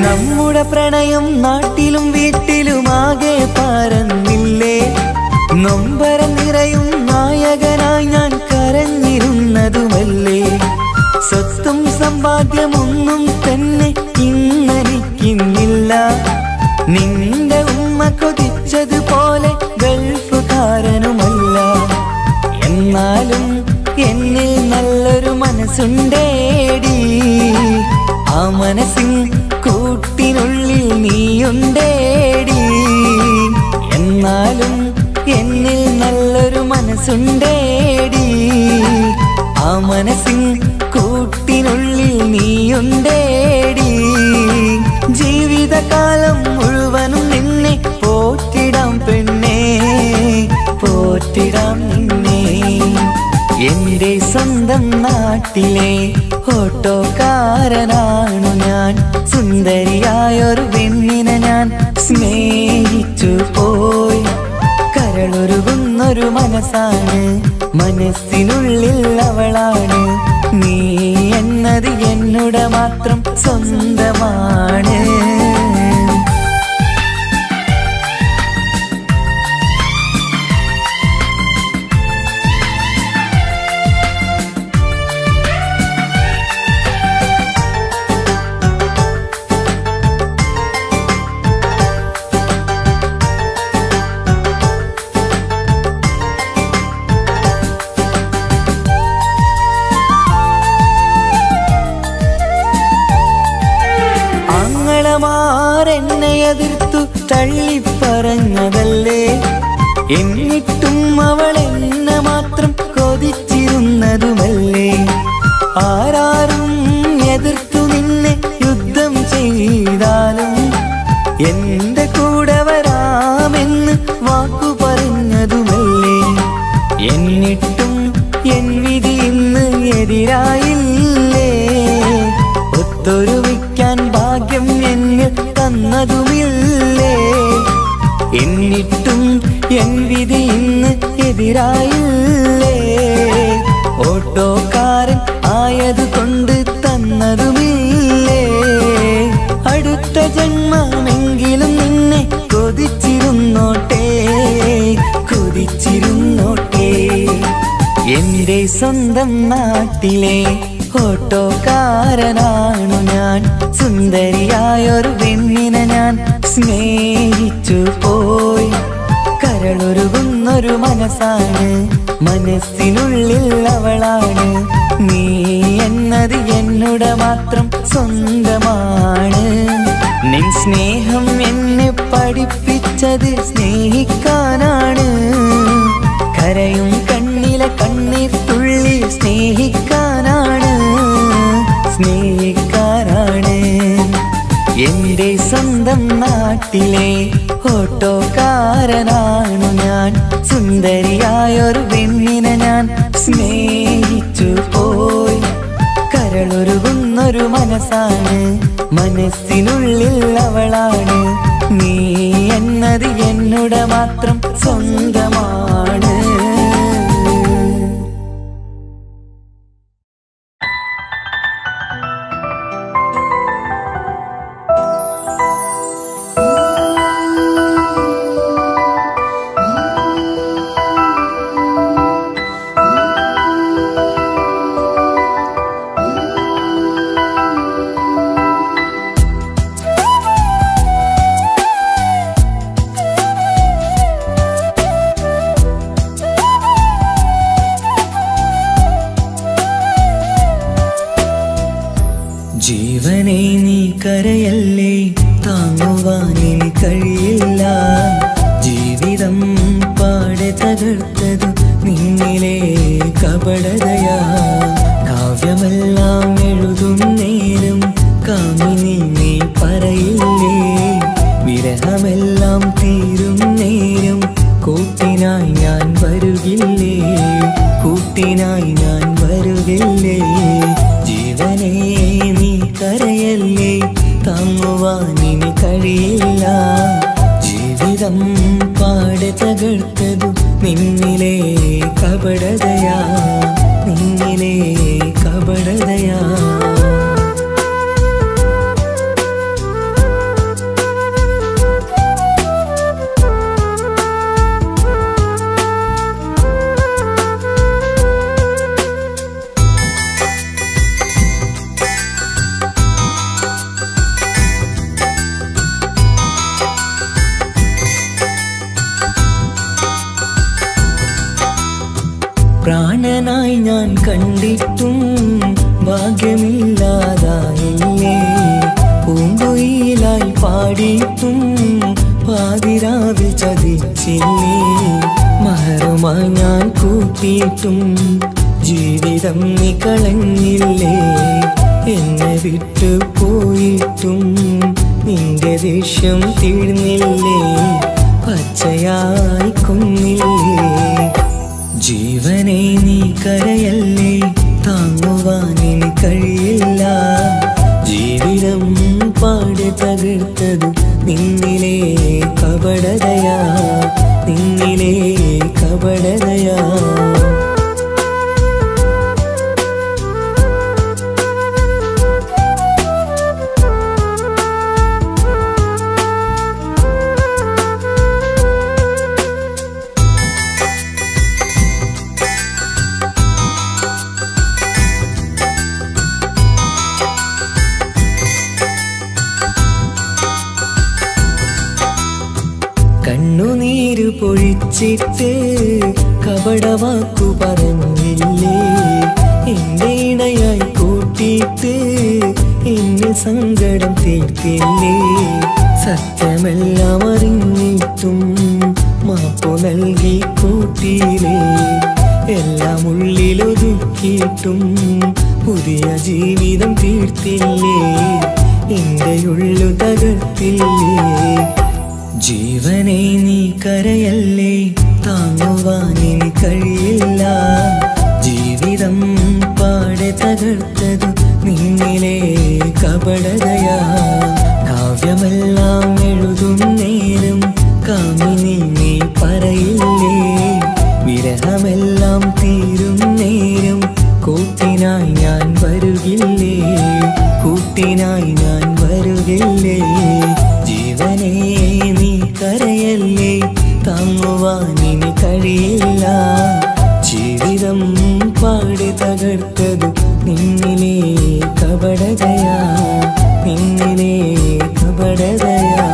Speaker 4: നമ്മുടെ പ്രണയം നാട്ടിലും വീട്ടിലുമാകെ പരന്നില്ലേ. നൊമ്പരം നിറയും നായകനായി ഞാൻ കരഞ്ഞിരുന്നതുമല്ലേ. സ്വത്തും സമ്പാദ്യമൊന്നും തന്നെ ഇന്നെനിക്കിന്നില്ല. നിന്റെ ഉമ്മ കൊതിച്ചതുപോലെ ഗൾഫുകാരനുമല്ല. എന്നാലും എന്നിൽ നല്ലൊരു മനസ്സുണ്ടേടി. ആ മനസ്സിൻ കൂട്ടിനുള്ളിൽ നീയുണ്ടേടി. എന്നാലും എന്നിൽ നല്ലൊരു മനസ്സുണ്ടേടി. ആ മനസ്സിൻ കൂട്ടിനുള്ളിൽ നീയുണ്ടേടി. ജീവിതകാലം മുഴുവനും നിന്നെ പോറ്റിടാം പെണ്ണേ, പോറ്റിടാം നിന്നെ. എന്റെ സ്വന്തം നാട്ടിലെ ഓട്ടോക്കാരനാണു ഞാൻ. സുന്ദരിയായൊരു പെണ്ണിനെ ഞാൻ സ്നേഹിച്ചു പോയി. കരളൊരുകുന്നൊരു മനസ്സാണ്, മനസ്സിനുള്ളിൽ അവളാണ്. നീ എന്നത് എന്നുടെ മാത്രം സ്വന്തമാണ്. എന്നെ എതിർത്തു തള്ളിപ്പറഞ്ഞതല്ലേ. എന്നിട്ടും അവൾ എന്നെ മാത്രം കൊതിച്ചിരുന്നതുമല്ലേ. ആരാരും എതിർത്തു നിന്നെ യുദ്ധം ചെയ്താലും കൂടെ വരാമെന്ന് വാക്കു പറഞ്ഞതുമല്ലേ. എന്നിട്ടും എൻ വിധി ഇന്ന് എതിരായില്ലേ. ഒത്തൊരുമിക്കാൻ ഭാഗ്യം എന്നിൽ തന്നതുമില്ലേ. എന്നിട്ടും എൻ വിധി ഇന്ന് എതിരായില്ലേ. ഓട്ടോക്കാരൻ ആയതുകൊണ്ട് തന്നതുമില്ലേ. അടുത്ത ജന്മമെങ്കിലും നിന്നെ കൊതിച്ചിരുന്നോട്ടെ, കൊതിച്ചിരുന്നോട്ടെ. എന്റെ സ്വന്തം നാട്ടിലെ ഓട്ടോക്കാരനാണു ഞാൻ. സുന്ദരിയായൊരു പെണ്ണിനെ ഞാൻ സ്നേഹിച്ചു പോയി. കരളൊരുകുന്നൊരു മനസ്സാണ്, മനസ്സിനുള്ളിൽ അവളാണ്. നീ എന്നത് എന്നുടെ മാത്രം സ്വന്തമാണ്. നിൻ സ്നേഹം എന്നെ പഠിപ്പിച്ചത് സ്നേഹിക്കാനാണ്. കരയും കണ്ണിലെ കണ്ണീർ തുള്ളി സ്നേഹിക്കാനാണ്, സ്നേഹിക്കാനാണ്. എന്റെ സ്വന്തം നാട്ടിലെ ഓട്ടോക്കാരനാണു ഞാൻ. സുന്ദരിയായൊരു പെണ്ണിനെ ഞാൻ സ്നേഹിച്ചു പോയി. കരളൊരുകുന്നൊരു മനസ്സാണ്, മനസ്സിനുള്ളിൽ അവളാണ്. നീ എന്നത് എന്നുടെ മാത്രം സ്വന്തമാണ്. ജീവനെ നീ കരയല്ലേ, താങ്ങുവാനിനി കഴിയില്ല. ജീവിതം പാടെ തകർത്തത് നിന്നിലെ കപടതയാ. കാവ്യമെല്ലാം എഴുതും നേരം കാമിനി നീ പറയില്ലേ. വിരഹമെല്ലാം തീരും നേരം കൂട്ടിനായി ഞാൻ വരുകില്ലേ, കൂട്ടിനായി ഞാൻ വരുകില്ലേ. ജീവനെ നീ കരയല്ലേ, താങ്ങുവാനിനി കഴിയില്ല. ജീവിതം പാടെ തകർത്തതു നിന്നിലെ കപടതയാ, നിന്നിലെ കപടതയാ. പ്രാണനായി ഞാൻ കണ്ടിട്ടും ഭാഗ്യമില്ലാതായില്ലേ. പൂങ്കുയിലായി പാടിയിട്ടും പാതിരാവിൽ ചതിച്ചില്ലേ. മഹറുമായി ഞാൻ കൂട്ടിയിട്ടും ജീവിതം നീ കളഞ്ഞില്ലേ. എന്നെ വിട്ടു പോയിട്ടും നിന്റെ ദേഷ്യം തീർന്നില്ലേ, പച്ചയായി കൊന്നില്ലേ. ജീവനെ നീ കരയല്ലേ, താങ്ങുവാനിനി കഴിയില്ല. ജീവിതം പാടെ തകർത്തത് നിന്നിലെ കപടതയാ, നിന്നിലെ കപടതയാ. കണ്ണുനീര് പൊഴിച്ചിട്ട് കപടവാക്കു പറഞ്ഞില്ലേ. എന്റെ ഇണയായി കൂട്ടിയിട്ട് എന്നെ സങ്കടം തീർത്തില്ലേ. സത്യമെല്ലാം അറിഞ്ഞിട്ടും മാപ്പു നൽകി കൂട്ടിയില്ലേ. എല്ലാം ഉള്ളിലൊതുക്കിയിട്ടും പുതിയ ജീവിതം തീർത്തില്ലേ. എന്റെ ഉള്ളു തകർത്തില്ലേ. ജീവനെ നീ കരയല്ലേ, താങ്ങുവാനിനി കഴിയില്ല. ജീവിതം പാടെ തകർത്തതു നിന്നിലെ കപടതയാ. കാവ്യമെല്ലാം എഴുതും നേരം കാമിനി നീ പറയില്ലേ, വിരഹമെല്ലാം തീരും നേരം കൂട്ടിനായി ഞാൻ വരുകില്ലേ, കൂട്ടിനായി ഞാൻ വരുകില്ലേ. ജീവനെ നീ കരയല്ലേ, താങ്ങുവാനിനി കഴിയില്ല. ജീവിതം പാടി തകർത്തത് നിന്നിലെ കപടതയാ, നിന്നിലെ കപടതയാ.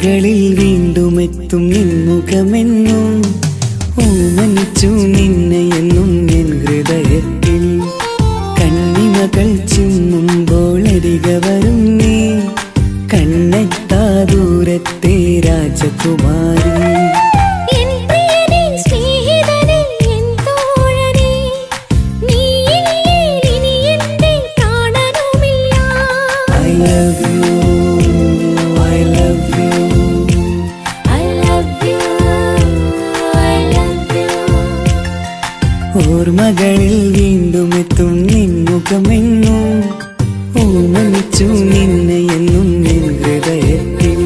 Speaker 4: ഓർമ്മകളിൽ വീണ്ടും എത്തും നിൻമുഖമെന്നും ഓമനിച്ചു നിന്നെ എന്നും എൻ ഹൃദയത്തിൽ കണ്ണിമകൾ ചിമ്മുമ്പോൾ അരികെ വരും നീ കണ്ണെത്താ ദൂരത്തെ രാജകുമാരി ഓർമ്മകളിൽ വീണ്ടും എത്തും നിൻമുഖമെന്നും ഓമനിച്ചു നിന്നെ എന്നും എൻ ഹൃദയത്തിൽ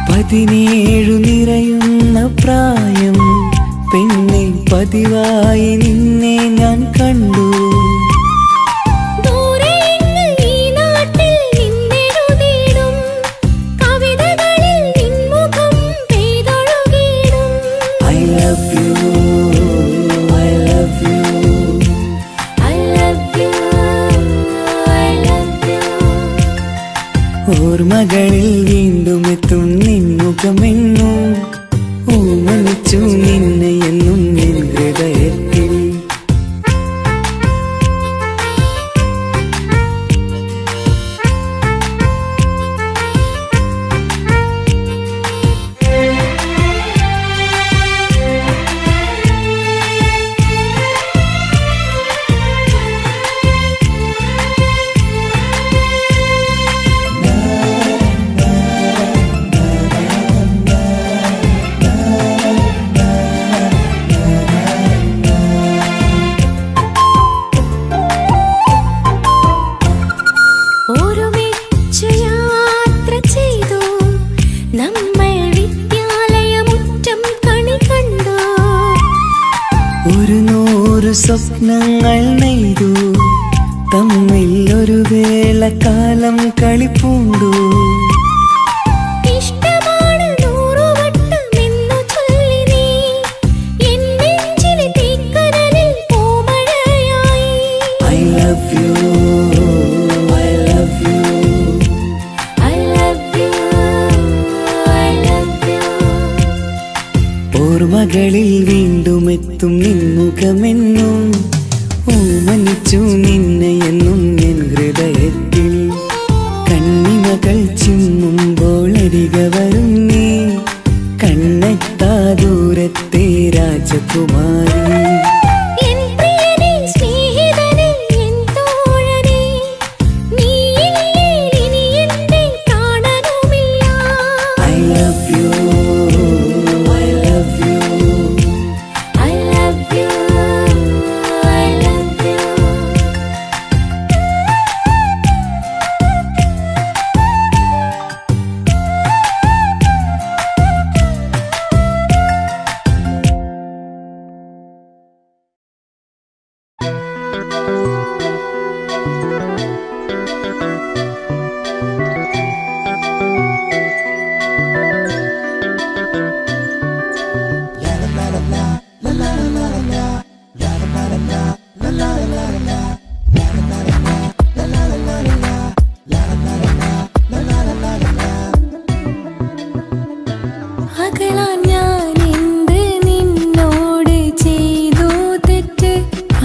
Speaker 4: പതിനേഴു നിറയുന്ന പ്രായം പെണ്ണെ പതിവായി നിന്നെ ഞാൻ കണ്ടു I love you, I love you,
Speaker 2: I love you, I love you.
Speaker 4: ഓർമ്മകളിൽ വീണ്ടും എത്തും നിൻമുഖമെന്നും ഓമനിച്ചു നിന്നെ എന്നും എൻ ഹൃദയത്തിൽ ഒരു നൂറ് സ്വപ്നങ്ങൾ നെയ്തു തമ്മിൽ ഒരു വേള കാലം കളിപ്പൂണ്ടു I love you, I love you,
Speaker 2: I love you, I love you.
Speaker 4: ഓർമ്മകളിൽ വീണ്ടും എത്തും നിൻമുഖമെന്നും ഓമനിച്ചു നിന്നെ എന്നും എൻ ഹൃദയത്തിൽ കണ്ണിമകൾ ചിമ്മുമ്പോൾ അരികെ വരും നീ കണ്ണെത്താ ദൂരത്തെ രാജകുമാരി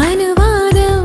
Speaker 2: അനുവാദം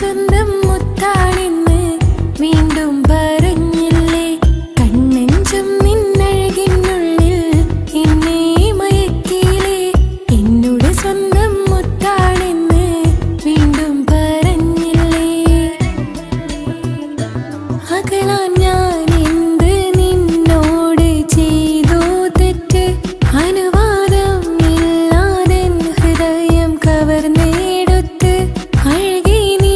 Speaker 2: സ്വന്തം മുത്താണെന്ന് വീണ്ടും പറഞ്ഞില്ലേ കണ്ണെഞ്ചും നിന്നഴകിനുള്ളിൽ എന്നെ മയക്കിയില്ലേ എന്നോട് സ്വന്തം മുത്താണെന്ന് വീണ്ടും പറഞ്ഞില്ലേ അകലാൻ ഞാൻ എന്ത് നിന്നോട് ചെയ്തു തെറ്റ് അനുവാദം ഇല്ലാതെ ഹൃദയം കവർന്നെടുത്ത് അഴകി നീ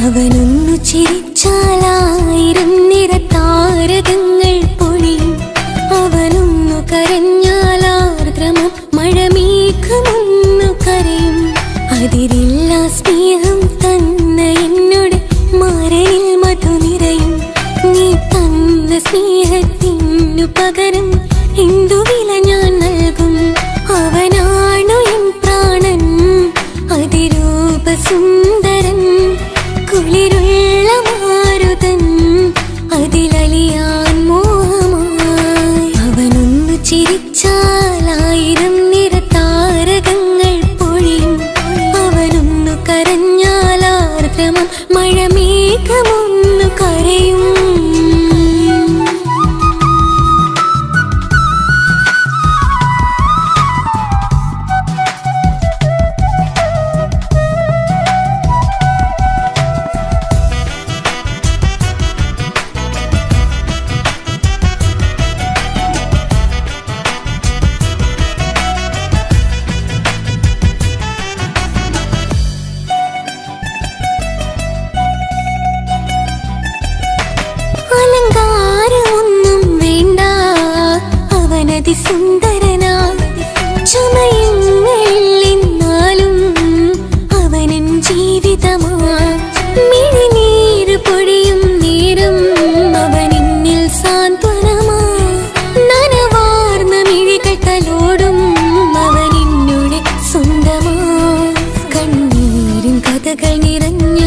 Speaker 2: അവനൊന്നു ചിരിച്ചാലായിരം നിറതാരകങ്ങൾ പൊഴിയും. അവനൊന്നു കരഞ്ഞാലാർദ്രമം മഴമേഘമൊന്നു കരയും. അതിരില്ല സ്നേഹം തന്ന എന്നോട് മാരനിൽ മധു നിറയും. നീ തന്ന സ്നേഹത്തിനു പകരം എന്തു വില ഞാൻ നൽകും? അവനാണു എൻ പ്രാണൻ, അതിരൂപസുന്ദരൻ, കുളിരുള്ള മാരുതൻ, അതിലലിയാൻ മോഹമായി. അവനൊന്നു ചിരിച്ചാലായിരം നിറതാരകങ്ങൾ പൊഴിയും. അവനൊന്നു കരഞ്ഞാലാർദ്രമം മഴമേഘമൊന്നു കരയും. അലങ്കാരമൊന്നും വേണ്ട, അവനതി സുന്ദരനാ. ചുമയുന്നാലും അവനൻ ജീവിതമാ. മിഴിനീര് പൊഴിയും നേരം അവനെന്നിൽ സാന്ത്വനമാ. നനവാർന്ന മിഴികൾ തലോടും അവനെന്നോട് സ്വന്തമാ. കണ്ണീരിൻ കഥകൾ നിറഞ്ഞ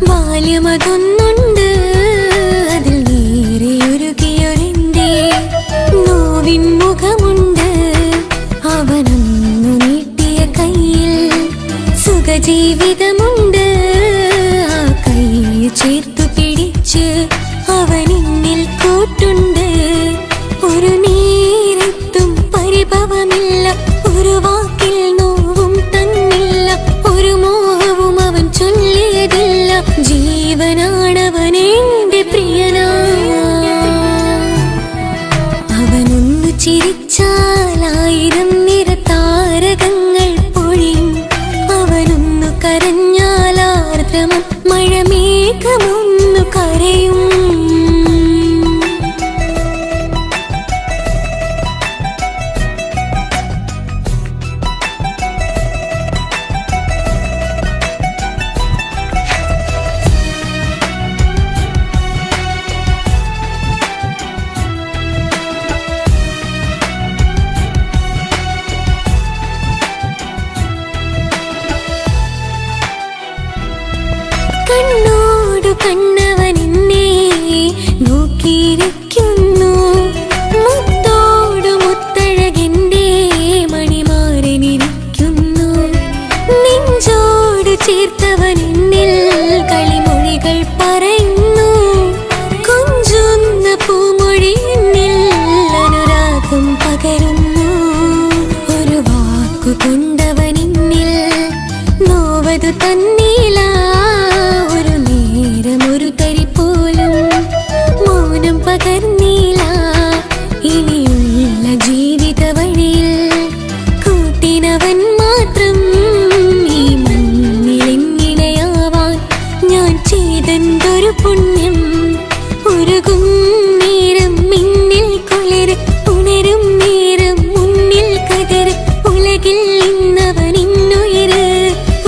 Speaker 2: ബാല്യമതൊന്നുണ്ട്, അതിൽ നീരെയൊരുകിയൊരെന്റെ നോവിൻ മുഖമുണ്ട്. അവനൊന്നു നീട്ടിയ കയ്യിൽ സുഖജീവിതമുണ്ട്. ആ കൈ ചേർത്തു പിടിച്ച് അവനെന്നിൽ കൂട്ടുണ്ട്. ഒരു നേരത്തും പരിഭവമില്ല, ഒരു വാക്കിൽ നോവും തന്നില്ല, ഒരു മോഹവും അവൻ ചൊല്ലിയതില്ല. ജീവനാണവനെന്റെ പ്രിയനാ. അവനൊന്നു ചിരിച്ചാലായിരം നിറതാരകങ്ങൾ പൊഴിയും. അവനൊന്നു കരഞ്ഞാലാർദ്രമം മഴമേഘമൊന്നു കരയും. കണ്ണോടു കണ്ണവൻ എന്നെ നോക്കിയിരിക്കുന്നു. മുത്തോടു മുത്തഴകെന്റെ മണിമാരനിരിക്കുന്നു. നെഞ്ചോട് ചേർത്തവൻ എന്നിൽ കളിമൊഴികൾ പറയുന്നു. കൊഞ്ചുന്ന പൂമൊഴി എന്നിൽ അനുരാഗം പകരുന്നു. ഒരു വാക്കു കൊണ്ടവൻ എന്നിൽ നോവതു തന്നീല. ഒരു നേരമൊരു തരി പോലും മൗനം പകർന്നീല. ഇനിയുള്ള ജീവിത വഴിയിൽ കൂട്ടിനവൻ മാത്രം. ഈ മണ്ണിലെങ്ങിനെയാവാൻ ഞാൻ ചെയ്തെന്തൊരു പുണ്യം. ഉരുകും നേരം മിന്നിൽ കുളിര്, ഉണരും നേരം മുന്നിൽ കതിര്. ഉലകിൽ ഇന്നവൻ ഇന്നുയിര്,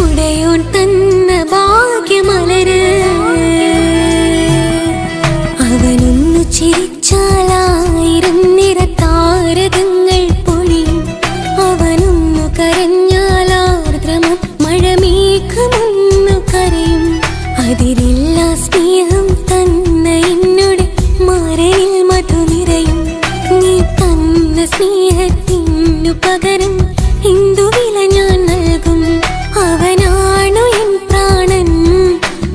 Speaker 2: ഉടയോൻ തന്ന ഭാഗ്യമലര്. അവനൊന്നു ചിരിച്ചാലായിരം നിറതാരകങ്ങൾ പൊഴിയും. അവനൊന്നു കരഞ്ഞാലാർദ്രമം മഴമേഘമൊന്നു കരയും. അതിരില്ല സ്നേഹം തന്ന എന്നോട് മാരനിൽ മധു നിറയും. നീ തന്ന സ്നേഹത്തിനു പകരം എന്തു വില ഞാൻ നൽകും? അവനാണു എൻ പ്രാണൻ,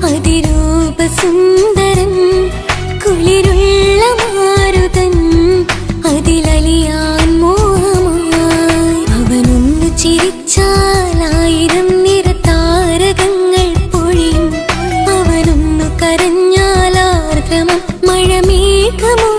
Speaker 2: അതിരൂപസുന്ദരൻ, കുളിരുള്ള മാരുതൻ, അതിലലിയാൻ മോഹമായി. അവനൊന്നു ചിരിച്ചാലായിരം നിറതാരകങ്ങൾ പൊഴിയും. അവനൊന്നു കരഞ്ഞാലാർദ്രമം മഴമേഘമോ